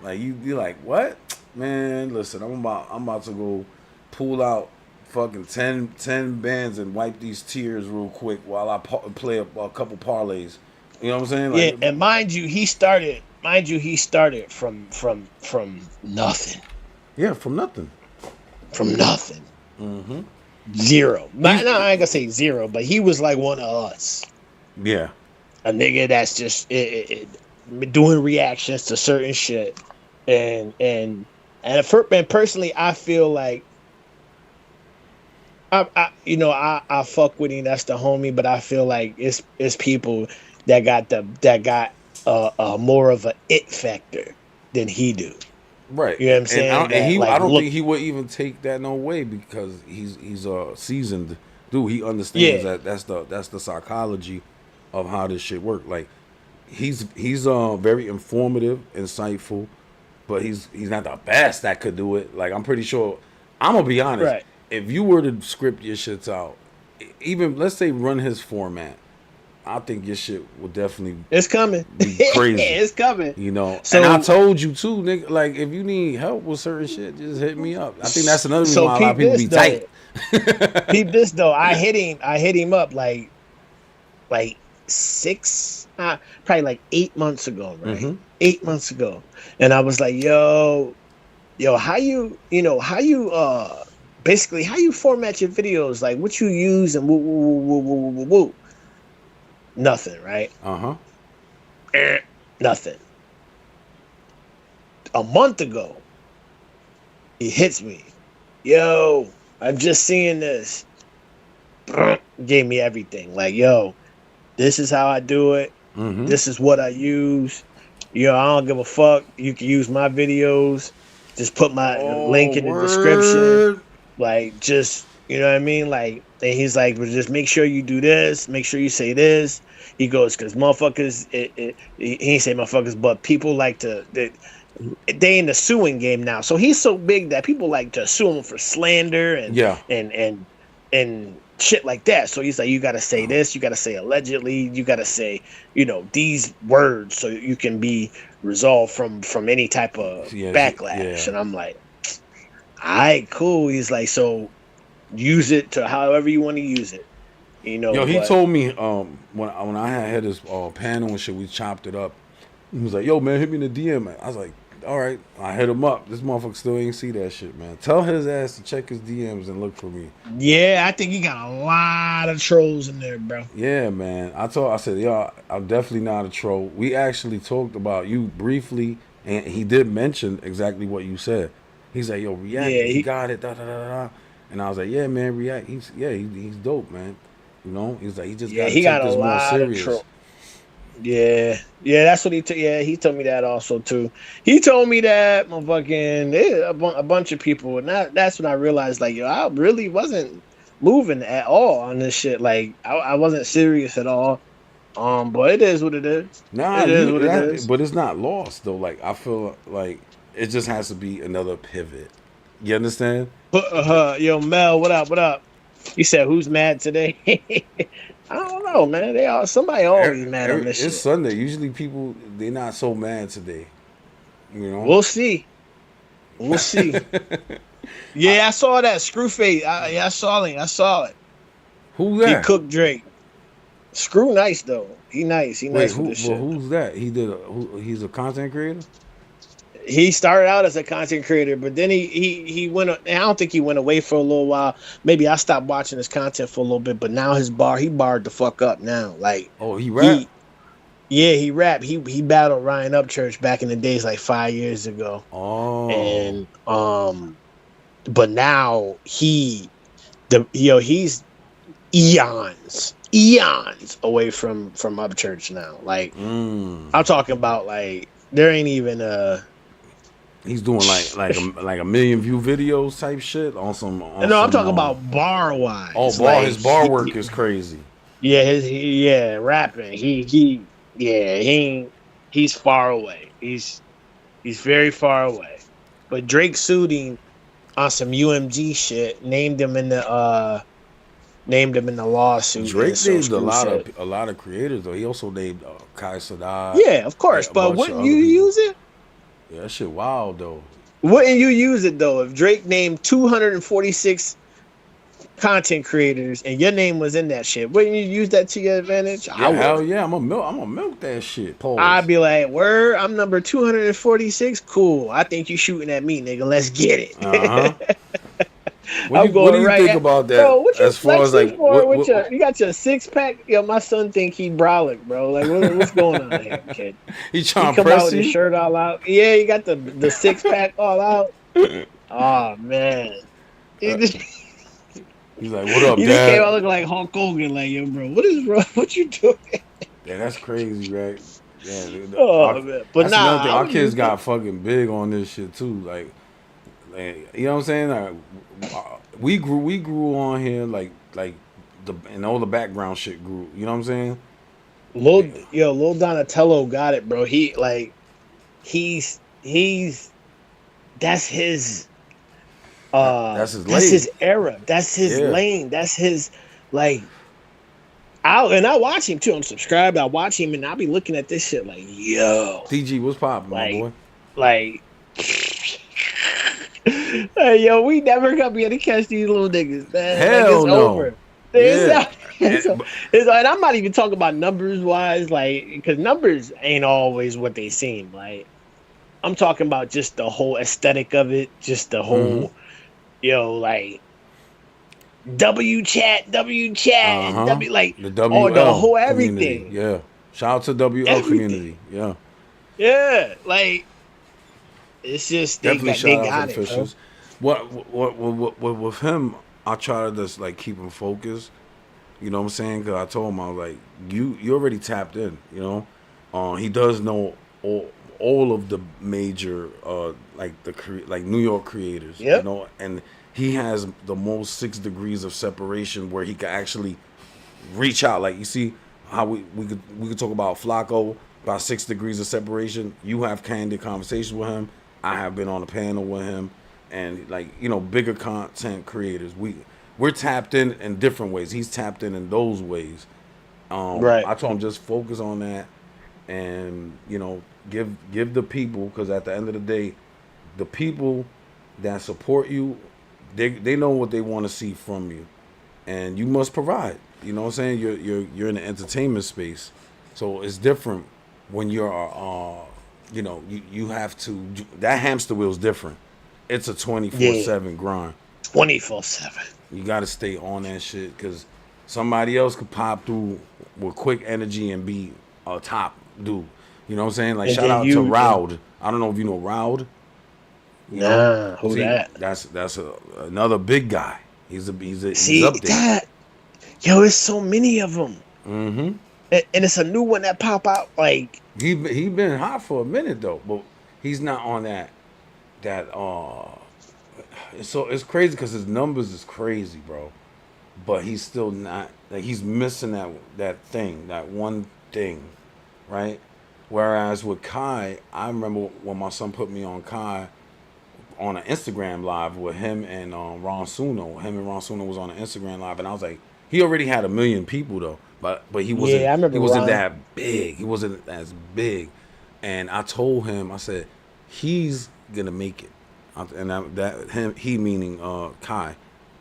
Like you're like, what? Man, listen, I'm about to go pull out fucking 10 bands and wipe these tears real quick while I play a couple parlays. You know what I'm saying? yeah, Like, and mind you, he started from nothing. yeah, from nothing. From nothing. Mm-hmm. Zero. No, I ain't gonna say zero, but he was like one of us. Yeah. A nigga that's just doing reactions to certain shit, and personally, I feel like I fuck with him. That's the homie, but I feel like it's people that got more of a it factor than he do. Right. You know what I'm saying? I don't think he would even take that no way because he's a seasoned dude. He understands that's the psychology of how this shit work. Like he's very informative, insightful, but he's not the best that could do it. Like I'm pretty sure. I'm gonna be honest. Right. If you were to script your shits out, even let's say run his format, I think your shit will definitely It's coming. be crazy. It's coming. You know, So- and I told you too, nigga. Like, if you need help with certain shit, just hit me up. I think that's another reason why a lot of people be tight. Peep this though. I hit him up like probably like 8 months ago, right? Mhm. 8 months ago, and I was like, yo, how you basically how you format your videos, like what you use and woo. Nothing, right? Nothing. A month ago, he hits me. Yo, I'm just seeing this. Gave me everything. Like, yo, this is how I do it. Mhm. This is what I use. Yo, I don't give a fuck. You can use my videos. Just put my link in the description. Like, just, you know what I mean? Like, and he's like, well, just make sure you do this. Make sure you say this. He goes, because motherfuckers, he ain't say motherfuckers, but people like they in the suing game now. So he's so big that people like to sue him for slander and shit like that. So he's like, you got to say this, you got to say allegedly, you got to say, these words so you can be resolved from any type of backlash. Yeah. And I'm like, all right, cool. He's like, so use it to however you want to use it, Yo, he but told me when I had this panel and shit, we chopped it up. He was like, "Yo, man, hit me in the DM." I was like, "All right." I hit him up. This motherfucker still ain't see that shit, man. Tell his ass to check his DMs and look for me. yeah, I think he got a lot of trolls in there, bro. Yeah, man. I said, "Yo, I'm definitely not a troll." We actually talked about you briefly, and he did mention exactly what you said. He's like, "Yo, React, Yeah, he got it." Da da da da. And I was like, "Yeah, man, React. He's dope, man. He's like, he just got to he take got a this more lot of serious." trolls. Yeah, that's what he told me that also too. He told me that motherfucking a bunch of people, and that's when I realized, like, yo, I really wasn't moving at all on this shit. Like, I wasn't serious at all. But it is what it is. Nah, It is what it is. but it's not lost though. Like I feel like it just has to be another pivot. You understand? But yo, Mel, what up? What up? You said who's mad today? I don't know, man. Somebody always mad on this It's shit. Sunday. Usually people they're not so mad today. You know. We'll see. We'll see. Yeah, I saw that Screwface. I saw it. I saw it. Who He that? cooked Drake. Screw nice though. He nice. He nice with this shit. Who's that? He's a content creator. He started out as a content creator, but then he went. I don't think he went away for a little while. Maybe I stopped watching his content for a little bit, but now he barred the fuck up now. Like, he rap. He rap. He battled Ryan Upchurch back in the days, like 5 years ago. Oh. And but now he's eons away from Upchurch now. Like, I'm talking about, like, there ain't even He's doing like a million view videos type shit on some. I'm talking about bar wise. Oh, his bar work is crazy. Yeah, rapping. He's far away. He's very far away. But Drake sued him on some UMG shit. Named him in the lawsuit. Drake named a lot of creators though. He also named Kai Cenat. Yeah, of course. But wouldn't you use it? Yeah, that shit wild though. Wouldn't you use it though if Drake named 246 content creators and your name was in that shit? Wouldn't you use that to your advantage? Yeah, hell yeah, I'm gonna milk that shit. Pause. I'd be like, word, I'm number 246. Cool. I think you shooting at me, nigga. Let's get it. What do you think about that? Bro, what you as far as like, you got your 6-pack? Yo, my son think he brolic, bro. Like, what's going on here, kid? He trying to come out with his shirt all out. Yeah, he got the 6-pack all out. Oh man. He's like, what up, Dad? He just came out looking like Hulk Hogan. Like, yo, bro, what is wrong? What you doing? Yeah, that's crazy, right? Yeah. Man. But another thing. Our kids got fucking big on this shit too. Like, you know what I'm saying? Like, we grew on here like and all the background shit grew. You know what I'm saying? Lil Donatello got it, bro. He's that's his era. That's his lane. That's his, like, I watch him too. I'm subscribed. I watch him and I'll be looking at this shit like, yo. DG, what's poppin', my boy? Like, hey, yo, we never gonna be able to catch these little niggas, man. Hell it's no. over. And I'm not even talking about numbers wise, like, because numbers ain't always what they seem. Like, I'm talking about just the whole aesthetic of it, just the whole, like, W chat, like, the WL the whole everything. everything. Yeah, shout out to WL community. Yeah, like, it's just they got it. Officials. What with him? I try to just like keep him focused. You know what I'm saying? Because I told him, I was like, you already tapped in. You know, he does know all of the major like New York creators. Yep. You know, and he has the most 6 degrees of separation where he can actually reach out. Like, you see how we could talk about Flacco, about 6 degrees of separation. You have candid conversations with him. I have been on a panel with him, and, like, you know, bigger content creators. we're tapped in different ways. He's tapped in those ways. Right. I told him just focus on that, and give the people, because at the end of the day, the people that support you, they know what they want to see from you, and you must provide. You know what I'm saying? You're in the entertainment space, so it's different when you're you have to, that hamster wheel's different. It's a Yeah. 24/7 grind. 24/7. You got to stay on that shit, because somebody else could pop through with quick energy and be a top dude. You know what I'm saying? Like, And shout then out to you and Raud. I don't know if you know Raud. You know, nah, who see, that? that's another big guy. He's See up there. that? Yo, it's so many of them. Mm-hmm. And it's a new one that pop out like He been hot for a minute though, but he's not on that. So it's crazy because his numbers is crazy, bro. But he's still not, like, he's missing that one thing, right? Whereas with Kai, I remember when my son put me on Kai on an Instagram live with him and Ron Suno. Him and Ron Suno was on an Instagram live, and I was like, he already had 1 million people though, but he wasn't yeah, I remember Ron. that big. He wasn't as big, and I told him, I said, he's gonna make it, he meaning Kai.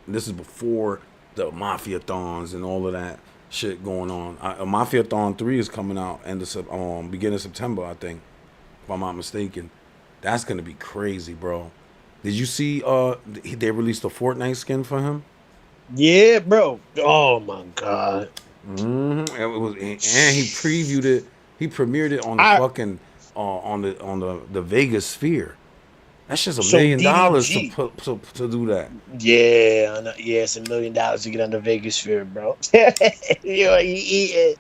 This is before the Mafia Thons and all of that shit going on. Mafia Thon 3 is coming out beginning of September, I think, if I'm not mistaken. That's gonna be crazy, bro. Did you see they released a Fortnite skin for him? Yeah, bro. Oh my god. Mm-hmm. And he previewed it. He premiered it on the I fucking on the Vegas Sphere. That's just $1 so million to DDG. put to do that. Yeah, I know. Yeah, it's $1 million to get on the Vegas Sphere, bro. Yo, he eating.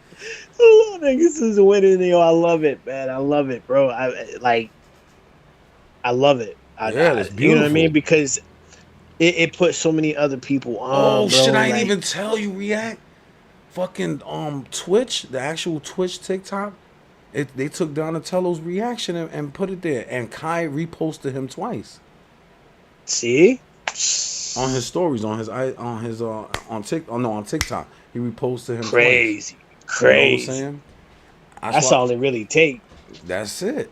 Oh, niggas is winning. Yo, I love it, man. I love it, bro. I love it. Yeah, that's You know what I mean? beautiful. Because it puts so many other people Oh on, shit! bro. I ain't Like, even tell you, React. Fucking Twitch, the actual Twitch TikTok. They took Donatello's reaction and put it there, and Kai reposted him twice see, on his stories, on TikTok. He reposted him twice. crazy, You know what I'm crazy. saying? That's That's why. all it really take. That's it.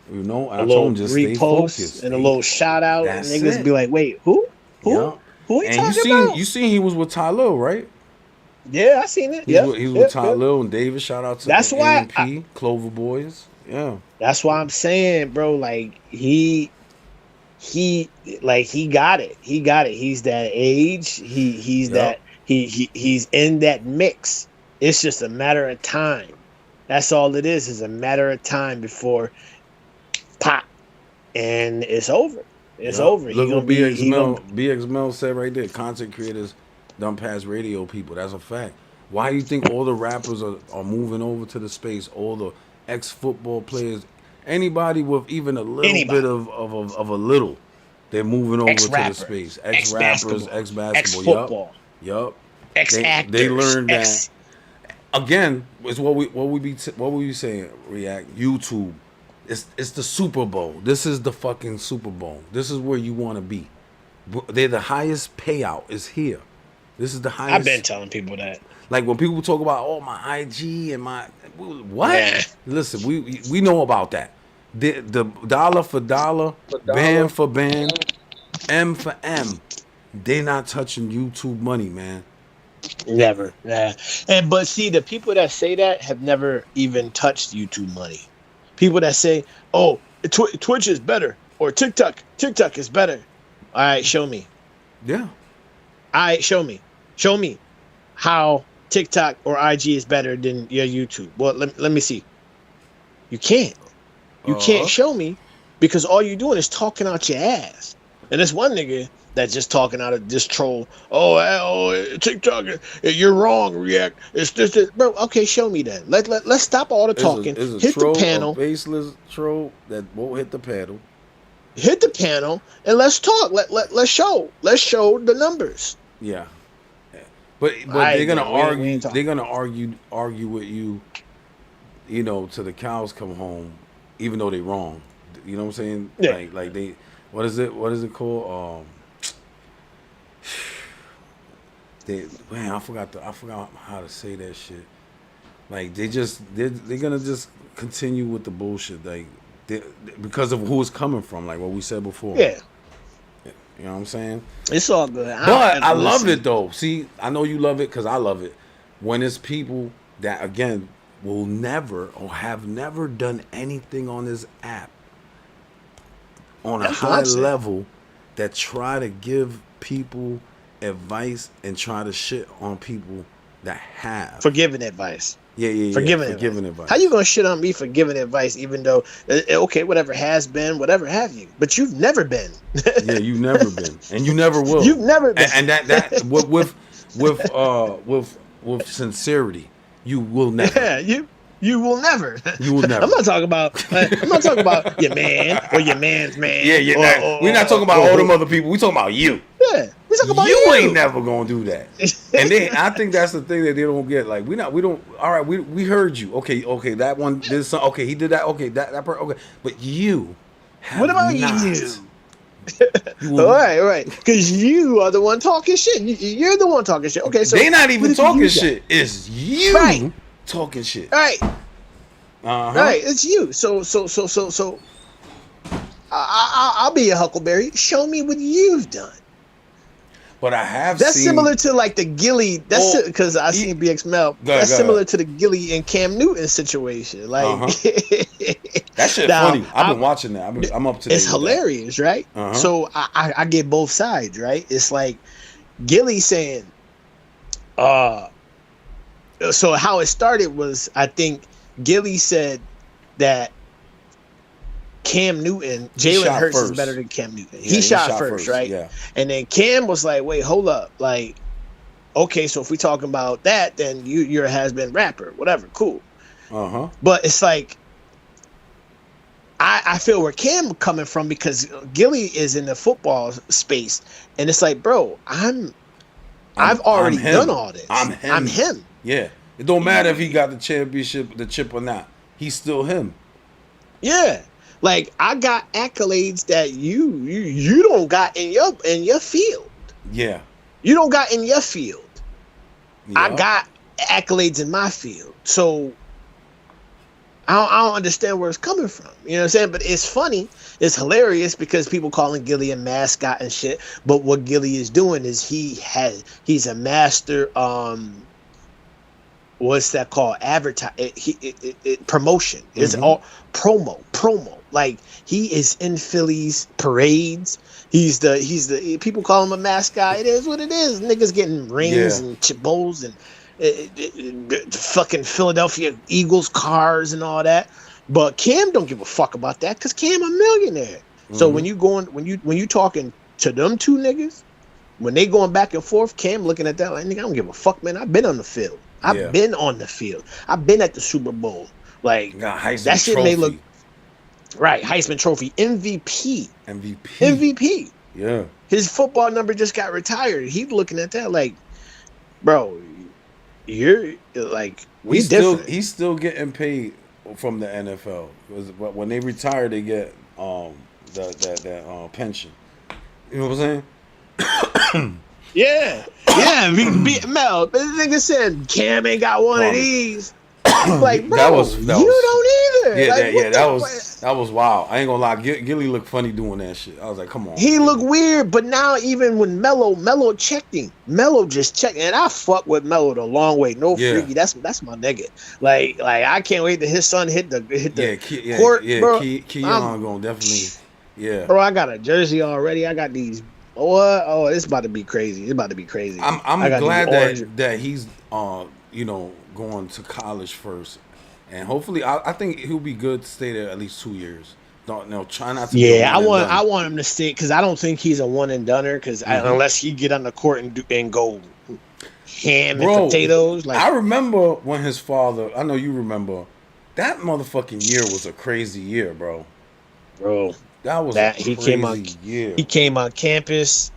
And A I told him little just stay repost focused. and a little shout out, and That's niggas it. be like, "Wait, who? Who? Yeah. Who he And you talking seen about?" you seen he was with Ty Lil, right? Yeah, I seen it. Yep, He was with yep, Ty yep. Lil and David. Shout out to That's why. AMP, Clover Boys. Yeah. That's why I'm saying, bro. Like he, like he got it. He got it. He's that age. He's Yep. that he's in that mix. It's just a matter of time. That's all it is a matter of time before pop, and it's over. It's Yep. over. Look what He gonna BX Mel said right there. Content creators done past radio people. That's a fact. Why do you think all the rappers are moving over to the space? All the ex football players, anybody with even a little bit anybody, of a little, they're moving ex over to the rapper, space. Ex ex rappers, basketball, ex ex basketball. Yup, football, yup. ex They actors, learned that ex. again. It's what we be saying. React YouTube. It's the Super Bowl. This is the fucking Super Bowl. This is where you want to be. They're the highest payout is here. This is the I've been highest. telling people that. Like when people talk about, oh, my IG and my what? Nah, Listen, we know about that. The dollar for dollar, band for band, M for M. They not touching YouTube money, man. never. Nah. And but see, the people that say that have never even touched YouTube money. People that say, "Oh, Twitch is better," or TikTok is better. All right, show me. Yeah. All right, show me how TikTok or IG is better than your YouTube. Well, let me see. You can't. You can't Uh. show me because all you're doing is talking out your ass. And this one nigga that's just talking out of this troll. Oh, TikTok, you're wrong. React. It's this, bro. Okay, show me that. Let's stop all the talking. Is a Hit the troll, a panel. baseless troll that won't hit the paddle. Hit the panel and let's talk. Let's show. Let's show the numbers. Yeah. But Alright, they're gonna man, we argue. ain't talking. They're gonna argue with you. You know, till the cows come home, even though they wrong. You know what I'm saying? Yeah. Like they. What is it? What is it called? I forgot how to say that shit. Like they're gonna just continue with the bullshit, like because of who it's coming from, like what we said before. Yeah, You know what I'm saying? it's all good. But I love it though. See, I know you love it because I love it. When it's people that again will never or have never done anything on this app on a high level that try to give people advice and try to shit on people that have forgiving advice. Yeah. Forgiving advice. How you gonna shit on me for giving advice, even though okay, whatever has been, whatever have you, but you've never been. Yeah, you've never been, and you never will. You've never been, and that with sincerity, you will never. Yeah, you will never. You will never. I'm not talking about your man or your man's man. Yeah. We're not talking about all them other people. We talking about you. Yeah, we talking about you. Ain't never gonna do that. And I think that's the thing that they don't get. Like we don't. All right, we heard you. Okay. That one did some. Okay, he did that. Okay, that okay. But you. What about not. you? All right. Because you are the one talking shit. You're the one talking shit. Okay, so they not even talking shit. It's you talking shit. Right. Right. It's you. So. I'll be a Huckleberry. Show me what you've done. But I have that's seen... similar to like the Gilly. That's because I seen BX Mel. That's similar to the Gilly and Cam Newton situation. Like that shit funny. I've been watching that. I'm up to date. It's hilarious, right? So I get both sides, right? It's like Gilly saying, so how it started was I think Gilly said that Cam Newton, Jalen Hurts is better than Cam Newton. He shot first, right? Yeah. And then Cam was like, wait, hold up. Like, okay, so if we talking about that, then you're a has-been rapper. Whatever, cool. But it's like, I feel where Cam coming from because Gilly is in the football space. And it's like, bro, I've already done all this. I'm him. Yeah. It don't matter if he got the championship, the chip or not. He's still him. Yeah. Like I got accolades that you don't got in your field. Yeah. You don't got in your field. Yeah. I got accolades in my field. So I don't understand where it's coming from. You know what I'm saying? But it's funny. It's hilarious because people calling Gilly a mascot and shit. But what Gilly is doing is he's a master what's that called? Promotion. It's all promo. Like he is in Philly's parades. He's the people call him a mascot. It is what it is. Niggas getting rings and bowls and fucking Philadelphia Eagles cars and all that. But Cam don't give a fuck about that because Cam a millionaire. So when you talking to them two niggas, when they going back and forth, Cam looking at that like, nigga, I don't give a fuck, man. I've been on the field. I've been on the field. I've been at the Super Bowl. Like that shit may look right. Heisman Trophy, MVP. Yeah. His football number just got retired. He's looking at that like, bro, you're like he's still getting paid from the NFL. But when they retire, they get that pension. You know what I'm saying? Yeah. Mel, this nigga said Cam ain't got one of these. Like, bro, you don't either. Yeah, that was wild. I ain't gonna lie. Gilly looked funny doing that shit. I was like, come on. He looked weird, but now even when Mello checked him, Mello just checked, and I fuck with Mello the long way. No freaky. That's my nigga. Like I can't wait till his son hit the court. Yeah, bro. Keon gonna definitely. Yeah, bro, I got a jersey already. I got these. What? Oh, it's about to be crazy. I'm glad that he's going to college first, and hopefully I think he'll be good to stay there at least 2 years. Try not to. Yeah, I want him to stay because I don't think he's a one and doneer. Because unless he get on the court and go ham and potatoes. Like I remember when his father. I know you remember that motherfucking year was a crazy year, bro. That was a crazy year. He came on campus,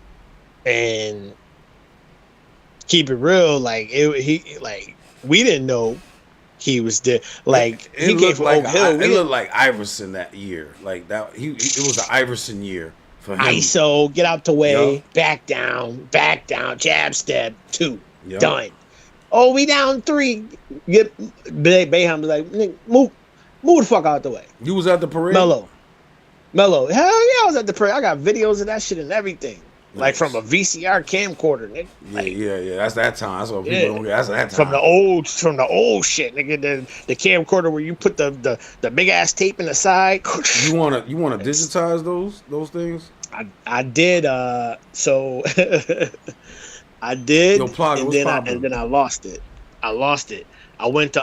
and keep it real, like we didn't know he was there. Like he came from Oak Hill. It looked like Iverson that year. Like that, it was an Iverson year For him. ISO, get out the way, Yup. back down, jab step, 2, Yup. done. Oh, we down 3. Get Bayham was like, "Nigga, move the fuck out the way." You was at the parade? Mellow. Hell yeah, I was at the parade. I got videos of that shit and everything. Like Nice. from a VCR camcorder, nigga. Like, Yeah. That's that time. That's what people yeah. don't get. That's that time. From the old shit, nigga. The camcorder where you put the big ass tape in the side. You wanna digitize those things? I did. So I did, Yo, Plug, and what's then poppin'? I lost it. I went to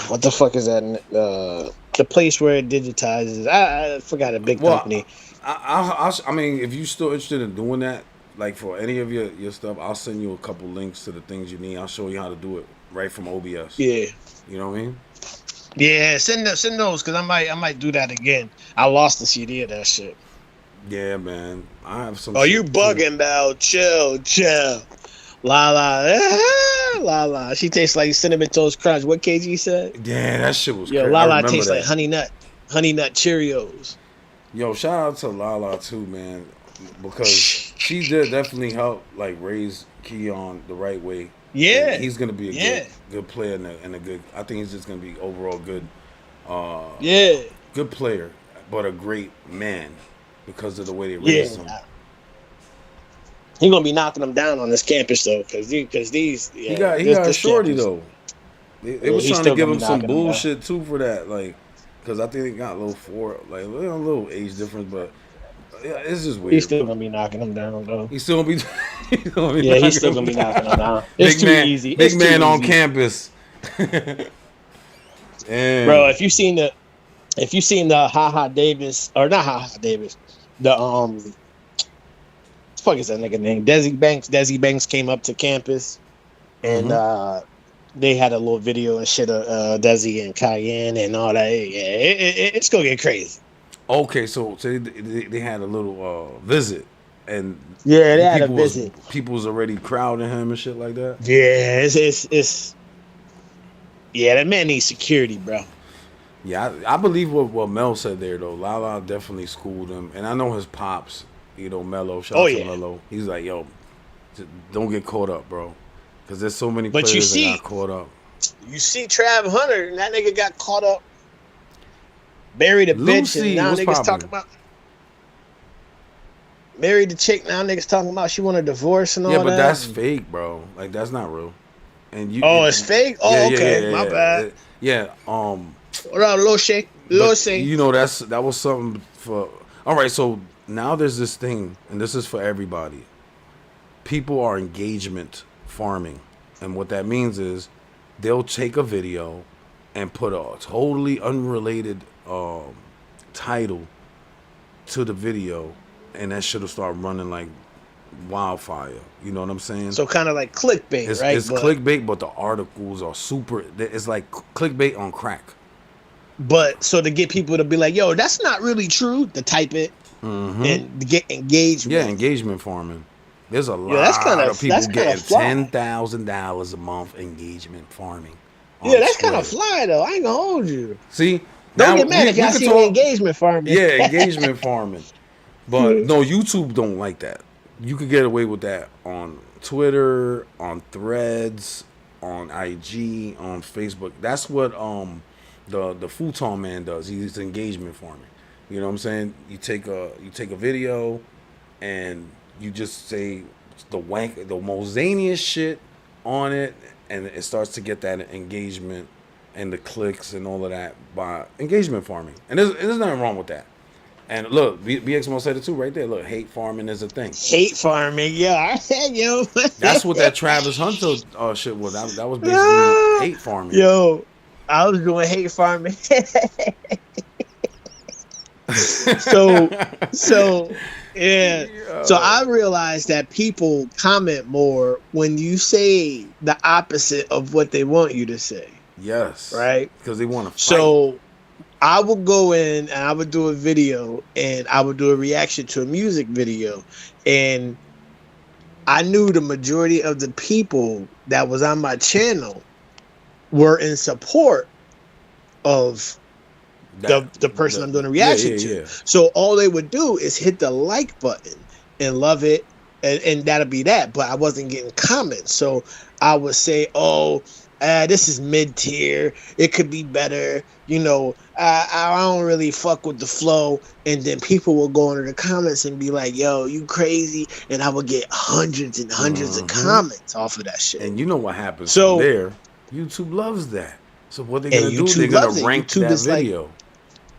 what the fuck is that? The place where it digitizes. I forgot a big company. I mean, if you still interested in doing that, like for any of your stuff, I'll send you a couple links to the things you need. I'll show you how to do it right from OBS. Yeah. You know what I mean? Yeah, send those because I might do that again. I lost the CD of that shit. Yeah, man. I have some. Oh, you bugging, Bell? Chill. Lala. She tastes like Cinnamon Toast Crunch. What KG said? Yeah, that shit was. Yo, crazy. Lala tastes like Honey Nut Cheerios. Yo, shout out to Lala too, man, because she did definitely help like raise Keon the right way. Yeah, and he's gonna be a good player and a good. I think he's just gonna be overall good. Good player, but a great man because of the way they raised him. He's gonna be knocking them down on this campus though, because these. Yeah, he got a shorty campus, though. They was trying to give him some bullshit too for that, like, because I think they got a little age difference, but yeah, it's just weird. He's still gonna be knocking them down though. He's still gonna be. He's still gonna be knocking them down. It's too easy. Big man on campus. Bro, if you seen the Ha Davis, or not Ha Davis, the fuck is that nigga name? Desi Banks came up to campus, and they had a little video and shit of Desi and Cayenne and all that. Yeah, it's gonna get crazy. Okay, so they had a little visit, and they had a visit. People was already crowding him and shit like that. Yeah, it's that man needs security, bro. Yeah, I believe what Mel said there though. Lala definitely schooled him, and I know his pops. You know, Mello. Shout out to Mello. He's like, yo, don't get caught up, bro, because there's so many players that got caught up. You see, Trav Hunter, and that nigga got caught up, married a bitch, and now niggas talking about married the chick. Now niggas talking about she want a divorce and all that. Yeah, but that's fake, bro. Like that's not real. And you. It's fake. Oh, okay, my bad. Yeah. What up, Lil Shake? You know that was something for. All right, so. Now there's this thing, and this is for everybody. People are engagement farming. And what that means is they'll take a video and put a totally unrelated title to the video, and that shit will start running like wildfire. You know what I'm saying? So kind of like clickbait, right? It's clickbait, but the articles are super. It's like clickbait on crack. But so to get people to be like, yo, that's not really true, to type it. And to get engagement. Yeah, engagement farming. There's a lot of people getting $10,000 a month engagement farming. Yeah, that's kind of fly though. I ain't gonna hold you. See, don't get mad if y'all see engagement farming. Yeah, engagement farming. But no, YouTube don't like that. You could get away with that on Twitter, on Threads, on IG, on Facebook. That's what the futon man does. He's engagement farming. You know what I'm saying? You take a video, and you just say the most zaniest shit on it, and it starts to get that engagement and the clicks and all of that by engagement farming. And there's nothing wrong with that. And look, BXMO said it too right there. Look, hate farming is a thing. Hate farming, yeah. Yo. That's what that Travis Hunter shit was. That was basically hate farming. Yo, I was doing hate farming. So yeah. So I realized that people comment more when you say the opposite of what they want you to say. Yes. Right? Because they want to fight. So I would go in and I would do a video, and I would do a reaction to a music video, and I knew the majority of the people that was on my channel were in support of the person I'm doing a reaction to. Yeah. So all they would do is hit the like button and love it, and that'll be that. But I wasn't getting comments, so I would say, "Oh, this is mid tier. It could be better." I don't really fuck with the flow, and then people will go into the comments and be like, "Yo, you crazy," and I would get hundreds and hundreds of comments off of that shit. And you know what happens So from there? YouTube loves that. So what they're gonna do? YouTube They're gonna loves it. rank YouTube that is like, video.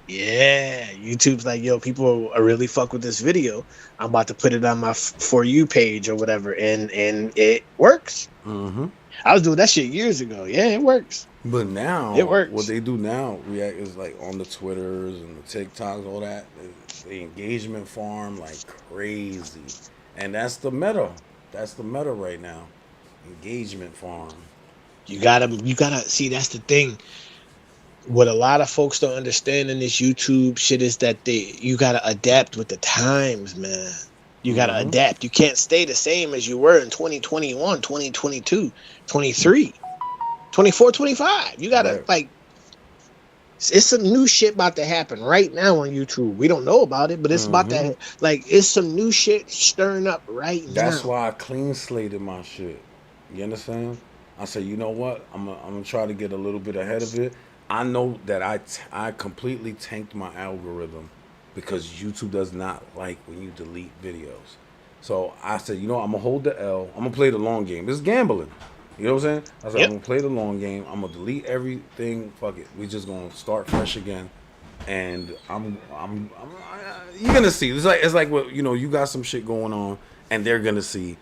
yeah, YouTube's like, yo, people are really fuck with this video. I'm about to put it on my For You page or whatever, and it works. Mm-hmm. I was doing that shit years ago. Yeah, it works. But now, It works. what they do now, React is like on the Twitters and the TikToks, all that, the engagement farm like crazy, and that's the meta. That's the meta right now. Engagement farm. You gotta see. That's the thing. What a lot of folks don't understand in this YouTube shit is that you gotta adapt with the times, man. You gotta adapt. You can't stay the same as you were in 2021, 2022, 23, 24, 25. You gotta like, it's some new shit about to happen right now on YouTube. We don't know about it, but it's about to, like, it's some new shit stirring up right now. That's why I clean slated my shit. You understand? I said, you know what? I'm gonna try to get a little bit ahead of it. I know that I completely tanked my algorithm because YouTube does not like when you delete videos. So I said, you know, I'm gonna hold the L. I'm gonna play the long game. This is gambling. You know what I'm saying? I said, I'm gonna play the long game. I'm gonna delete everything. Fuck it. We just gonna start fresh again. And you're gonna see. It's like what, you know, you got some shit going on, and they're gonna see.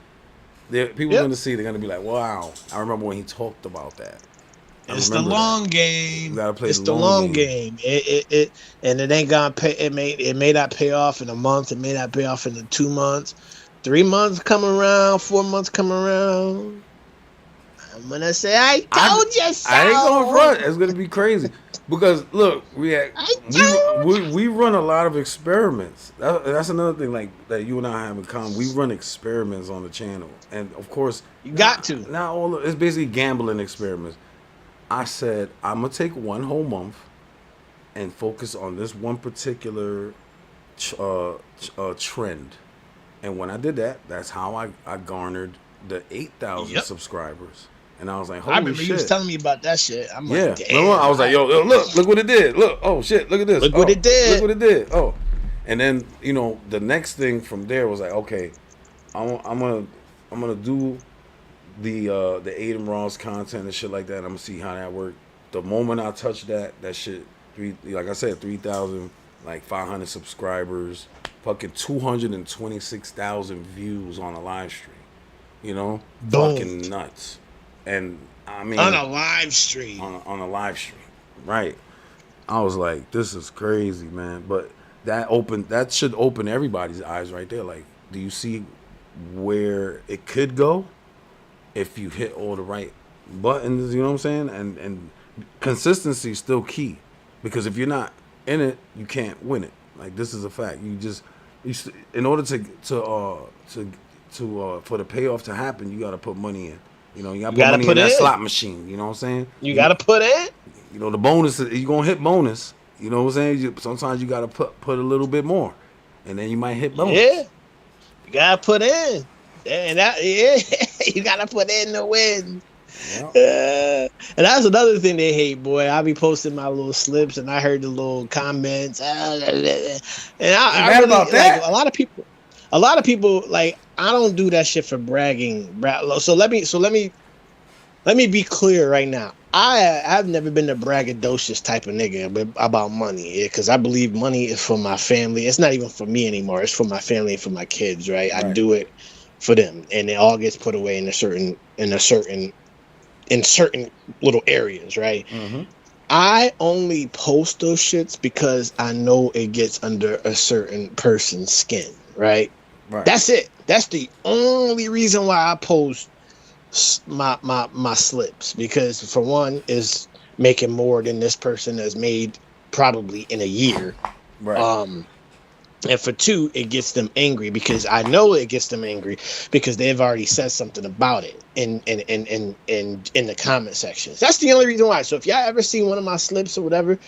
People are gonna see. They're gonna be like, wow. I remember when he talked about that. It's the long game. You gotta play it's the long game. It and it ain't gonna pay. It may not pay off in a month. It may not pay off in the 2 months. 3 months come around. 4 months come around. I'm gonna say, I told you so. I ain't gonna front. It's gonna be crazy because look, we run a lot of experiments. That's another thing, like, that you and I have in common. We run experiments on the channel, and of course, you got to. Not all. It's basically gambling experiments. I said, I'm going to take 1 whole month and focus on this one particular trend. And when I did that, that's how I garnered the 8,000 subscribers. And I was like, holy shit. I remember you was telling me about that shit. I'm like, damn. I was like, yo, look what it did. Look, oh shit, look at this. Look what it did. Look what it did. Oh. And then, you know, the next thing from there was like, okay, I'm gonna do the Aiden Ross content and shit like that. I'm gonna see how that worked. The moment I touched that shit, like I said, 3,500 subscribers, fucking 226,000 views on a live stream. You know, fucking nuts. And I mean, on a live stream. On a live stream, right? I was like, this is crazy, man. But that should open everybody's eyes right there. Like, do you see where it could go if you hit all the right buttons? You know what I'm saying? And consistency is still key, because if you're not in it, you can't win it. Like, this is a fact. In order to for the payoff to happen, you got to put money in. You know, you got to put money in that slot machine. You know what I'm saying? You got to put in. You know, the bonus, you're going to hit bonus. You know what I'm saying? Sometimes you got to put a little bit more, and then you might hit bonus. Yeah. You got to put in. And you got to put in to win. Yep. And that's another thing they hate, boy. I be posting my little slips, and I heard the little comments. And I really, about that? Like, a lot of people, like, I don't do that shit for bragging. So let me be clear right now. I've never been a braggadocious type of nigga about money, because I believe money is for my family. It's not even for me anymore. It's for my family and for my kids, right? I do it for them, and it all gets put away in certain little areas, right? Mm-hmm. I only post those shits because I know it gets under a certain person's skin, right? That's it. That's the only reason why I post my slips, because for one is making more than this person has made probably in a year. Right. And for two, it gets them angry, because I know it gets them angry because they've already said something about it in the comment sections. That's the only reason why. So if y'all ever see one of my slips or whatever,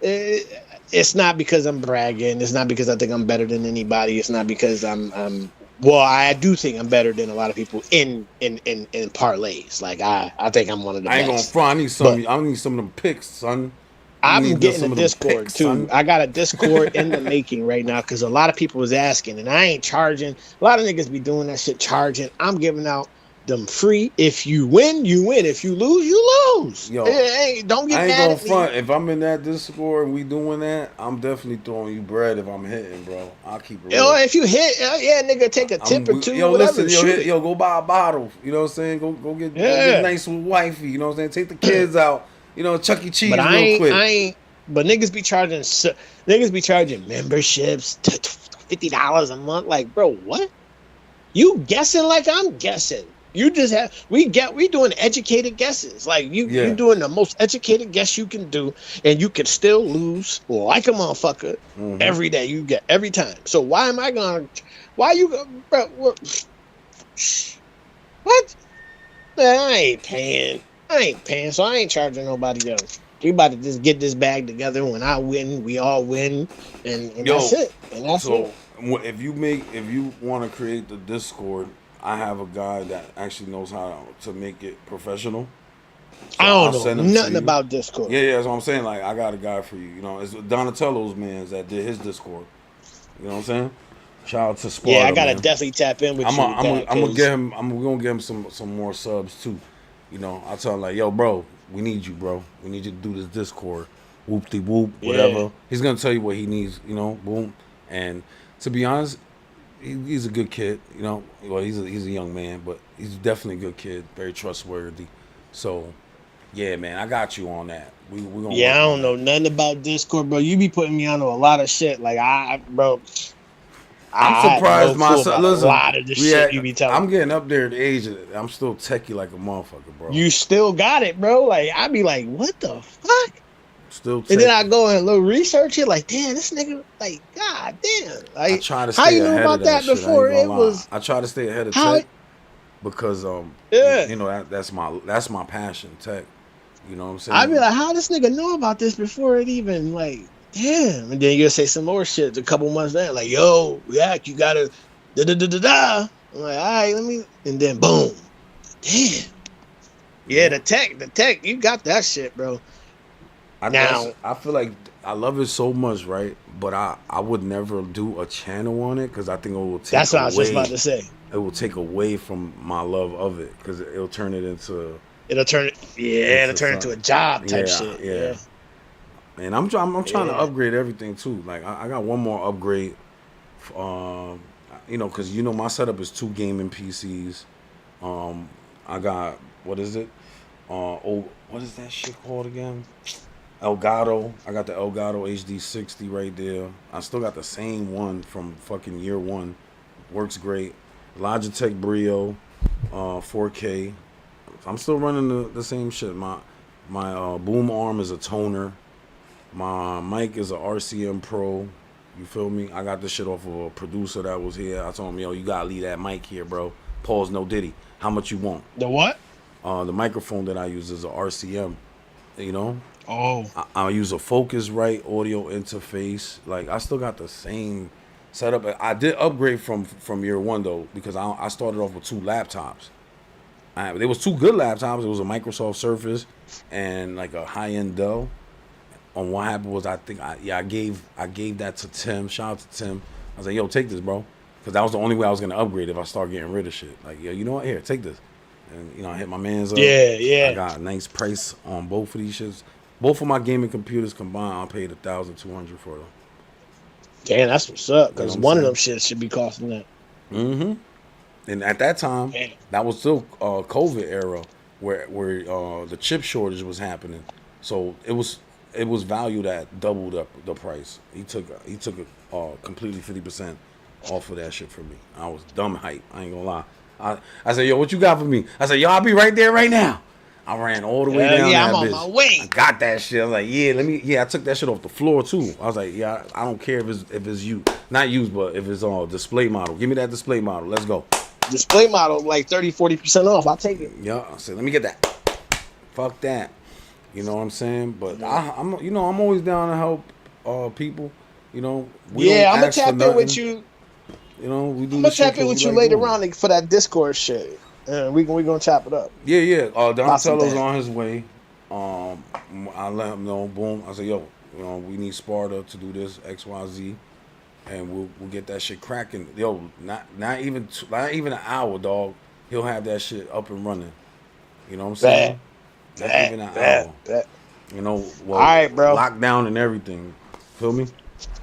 It's not because I'm bragging. It's not because I think I'm better than anybody. It's not because I'm well, I do think I'm better than a lot of people in parlays. Like I think I'm one of the I ain't gonna best. front. But I need some of them picks, son. I'm gonna I'm need getting a some of them Discord picks, too. son. I got a Discord in the making right now because a lot of people was asking, and I ain't charging. A lot of niggas be doing that shit charging. I'm giving out them free. If you win, you win. If you lose, you lose. Yo, Hey, don't get I ain't mad gonna at me. front. If I'm in that Discord and we doing that, I'm definitely throwing you bread if I'm hitting, bro. I'll keep it You know, real. if you hit, yeah, nigga, take a tip or two, Yo, whatever, listen, shoot it. yo, go buy a bottle. You know what I'm saying? Go get Yeah. nice with wifey. You know what I'm saying? Take the kids out. You know, Chuck E. But Cheese real quick. but niggas be charging memberships to $50 a month. Like, bro, what? You guessing like I'm guessing. You just have we doing educated guesses. Like you Yeah. doing the most educated guess you can do, and you can still lose like a motherfucker Mm-hmm. every day. You get every time. So why am I gonna? Why you bro? What? Man, I ain't paying. I ain't paying, so I ain't charging nobody else. We about to just get this bag together. When I win, we all win, and that's Yo, it. And that's it. so if you want to create the Discord, I have a guy that actually knows how to make it professional. So I I'll don't know send him to nothing you. about Discord. Yeah, that's what I'm saying. Like I got a guy for you. You know, it's Donatello's man that did his Discord. You know what I'm saying? Shout out to Yeah, I Sparta, gotta man. definitely tap in with you with that. I'm gonna get him. I'm gonna get him some more subs too. You know, I'll tell him like, yo, bro, we need you, bro. We need you to do this Discord. Whoop de whoop, Yeah, whatever. He's gonna tell you what he needs. You know, boom. And to be honest, he's a good kid. You know, well, he's a young man, but he's definitely a good kid. Very trustworthy. So, yeah, man, I got you on that. We gonna yeah. work I on don't know that. nothing about Discord, bro. You be putting me onto a lot of shit. Like bro, I'm I have no surprised clue myself. about a Listen, lot of the shit you be telling I'm me. getting up there in age. I'm still techie like a motherfucker, bro. You still got it, bro. Like I be like, what the fuck? Still And then I techie. go and little research it. Like, damn, this nigga, like, god damn. I Like, try to how stay you knew ahead of about that that shit. I ain't before gonna it lie. was? I try to stay ahead of How? tech because Yeah. you know that's my passion, tech. You know what I'm I be saying? like, how this nigga know about this before it even like, damn. And then you'll say some more shit a couple months later, like, yo, Yak, you gotta da da da da da. I'm like, all right, let me, and then boom, damn. Yeah, Yeah. the tech, you got that shit, bro. Now, I feel like I love it so much, right? But I would never do a channel on it because I think it will take that's what I was just about away. to say. It will take away from my love of it because it'll turn it It'll into turn into a something. job type Yeah, shit. yeah. Yeah, And I'm trying to yeah. upgrade everything too. Like I got one more upgrade. Um, you know, because you know my setup is 2 gaming PCs. Um, I got what is it? What is that shit called again? Elgato. I got the Elgato HD60 right there. I still got the same one from fucking year one. Works great. Logitech Brio, 4K. I'm still running the same shit. My boom arm is a toner. My mic is a RCM Pro. You feel me? I got this shit off of a producer that was here. I told him, yo, you gotta leave that mic here, bro. Pause, no diddy. How much you want? The what? The microphone that I use is a RCM. You know, Oh, I use a Focusrite audio interface. Like I still got the same setup. I did upgrade from year one though because I started off with 2 laptops. There was 2 good laptops. It was a Microsoft Surface and like a high end Dell. And what happened was I gave that to Tim. Shout out to Tim. I was like, yo, take this, bro, because that was the only way I was gonna upgrade if I start getting rid of shit. Like, yo, you know what? Here, take this. And you know, I hit my man's up. yeah, I yeah. got a nice price on both of these shits. Both of my gaming computers combined, I paid $1,200 for them. Damn, that's what's up. You know what Because I'm one of saying? them shits should be costing that. Mm-hmm. And at that time, Damn. that was still COVID era, where the chip shortage was happening. So it was valued at double the price. He took completely 50% off of that shit for me. I was dumb hype. I ain't gonna lie. I said, yo, what you got for me? I said, yo, I'll be right there right now. I ran all the way Hell down yeah, I'm that on bitch. my I way. got that shit. I was like, yeah, I took that shit off the floor too. I was like, yeah, I don't care if it's you, not used, but if it's display model. Give me that display model. Let's go. Display model like 30, 40% off. I'll take it. Yeah, I said, let me get that. Fuck that. You know what I'm saying? But I'm you know, I'm always down to help people. You know, we don't Yeah, I'm gonna ask for tap in with nothing. you. You know, we I'm do the gonna shit tap in because we with you like later doing it. on for that Discord shit. We gonna chop it up Yeah, yeah. about some Donatello's things. on his way. Um, I let him know. Boom. I said, yo, you know, we need Sparta to do this X, Y, Z, and we'll get that shit cracking. Yo, not even an hour, dog. He'll have that shit up and running. You know what I'm Bet, saying? Not bet, even an bet, hour. bet. You know, All well, right, bro. lockdown and everything. Feel me?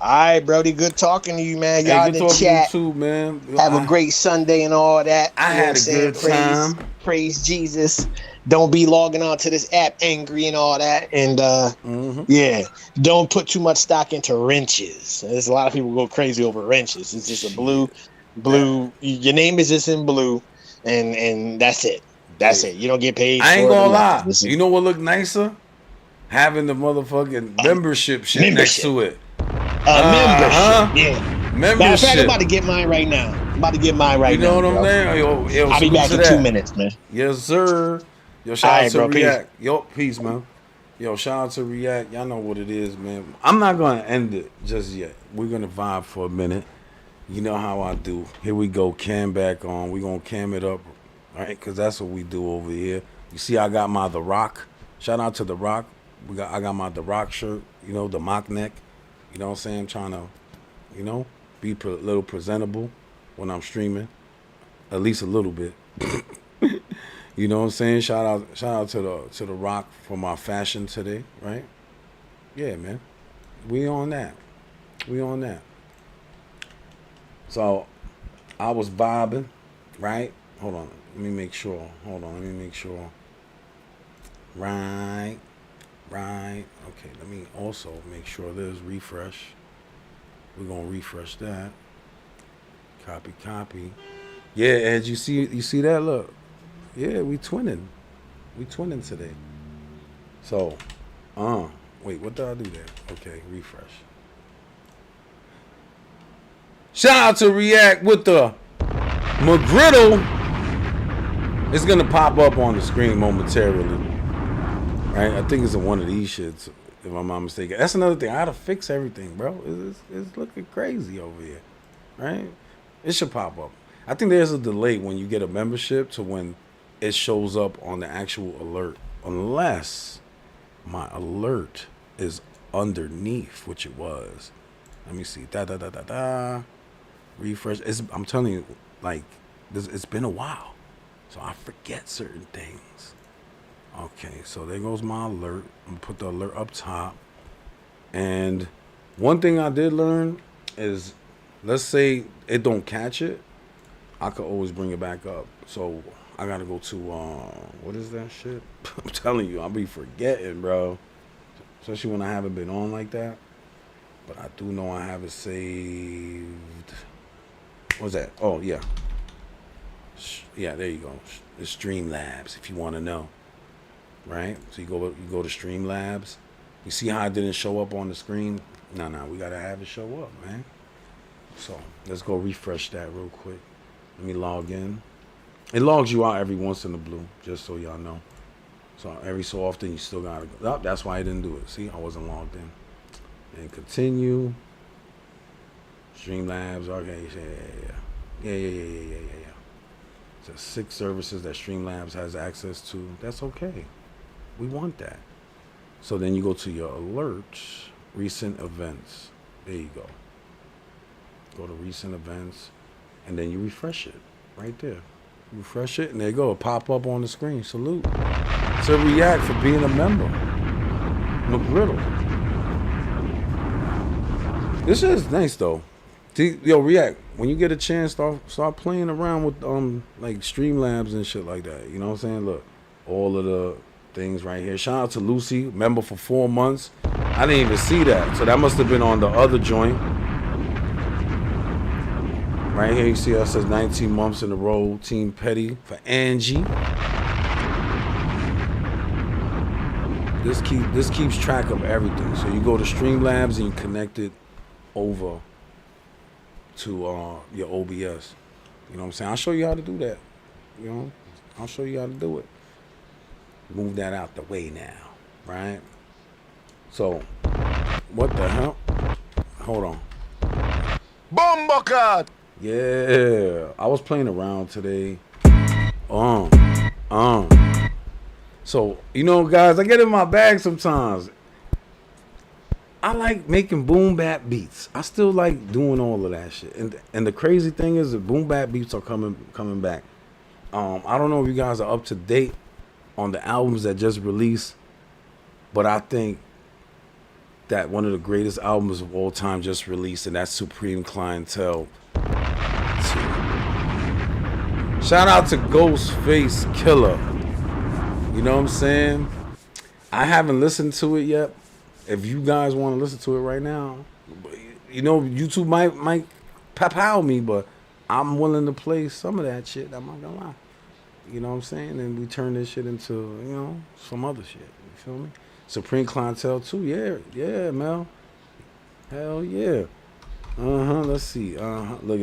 All right, Brody. Good talking to you, man. Hey, Y'all in good the talking to you chat. too, man. Yo, Have a great Sunday and all that. I You know what I'm had a saying? good time. Praise Jesus. Don't be logging on to this app angry and all that. And Mm-hmm. yeah, don't put too much stock into wrenches. There's a lot of people go crazy over wrenches. It's just a Shit. That blue. Your name is just in blue, and that's it. That's hey, it. You don't get paid I ain't for it or gonna nothing. lie. This is You know what look nicer? Having the motherfucking membership shit next membership. to it. Membership. Uh Yeah. huh. Matter of fact, I'm Membership. about to get mine right now. I'm about to get mine You right know now, what I'm bro. saying? Yo, I'll be salute back to in 2 that. minutes, man. Yes, sir. Yo, All shout out right, to bro. Peace. React. Yo, peace, man. Yo, shout out to React. Y'all know what it is, man. I'm not gonna end it just yet. We're gonna vibe for a minute. You know how I do. Here we go, cam back on. We gonna cam it up, all right? Cause that's what we do over here. You see, I got my The Rock. Shout out to The Rock. I got my The Rock shirt. You know, the mock neck. You know what I'm saying? I'm trying to, you know, be a little presentable when I'm streaming, at least a little bit. You know what I'm saying? Shout out to the Rock for my fashion today, right? Yeah, man. We on that. We on that. So I was vibing, right? Hold on. Let me make sure. Hold on. Let me make sure. Right. Right. Okay. Let me also make sure there's refresh. We're gonna refresh that. Copy, copy. Yeah, Ed, you see that? Look. Yeah, we twinning. We twinning today. So, wait, what did I do there? Okay, refresh. Shout out to React with the McGriddle. It's gonna pop up on the screen momentarily. Right? I think it's in one of these shits, if I'm not mistaken. That's another thing. I gotta fix everything, bro. It's looking crazy over here. Right? It should pop up. I think there's a delay when you get a membership to when it shows up on the actual alert. Unless my alert is underneath, which it was. Let me see. Refresh. I'm telling you, like, it's been a while. So I forget certain things. Okay, so there goes my alert. I'm gonna put the alert up top. And one thing I did learn is, let's say it don't catch it, I could always bring it back up. So I gotta go to what is that shit? I'm telling you, I'll be forgetting, bro. Especially when I haven't been on like that. But I do know I have it saved. What's that? Oh yeah. Yeah, there you go. It's Streamlabs if you want to know. Right? So you go to Streamlabs. You see how it didn't show up on the screen? No, we gotta have it show up, man. So let's go refresh that real quick. Let me log in. It logs you out every once in a blue, just so y'all know. So every so often you still gotta go. Oh, that's why I didn't do it. See, I wasn't logged in. And continue. Streamlabs. Okay, yeah. So 6 services that Streamlabs has access to. That's okay. We want that. So then you go to your alerts, recent events. There you go. Go to recent events, and then you refresh it right there. Refresh it, and there you go. It'll pop up on the screen. Salute to React for being a member. McGriddle. This is nice though. Yo, React, when you get a chance, start playing around with like Streamlabs and shit like that. You know what I'm saying? Look, all of the things right here. Shout out to Lucy, member for 4 months. I didn't even see that, so that must have been on the other joint. Right here, you see us says 19 months in a row. Team Petty for Angie. This keeps track of everything. So you go to Streamlabs and you connect it over to your OBS. You know what I'm saying? I'll show you how to do that. You know, I'll show you how to do it. Move that out the way now. right? So, what the hell? Hold on. Bomba. Yeah, I was playing around today. Um, um. So, guys, I get in my bag sometimes. I like making boom bap beats. I still like doing all of that shit. And the crazy thing is, the boom bap beats are coming back. I don't know if you guys are up to date on the albums that just released, but I think that one of the greatest albums of all time just released, and that's Supreme Clientele 2. Shout out to Ghostface Killer. You know what I'm saying? I haven't listened to it yet. If you guys want to listen to it right now, YouTube might pow me, but I'm willing to play some of that shit. I'm not gonna lie. You know what I'm saying? And we turn this shit into, some other shit. You feel me? Supreme Clientele 2, yeah, Mel. Hell yeah. Let's see. Look at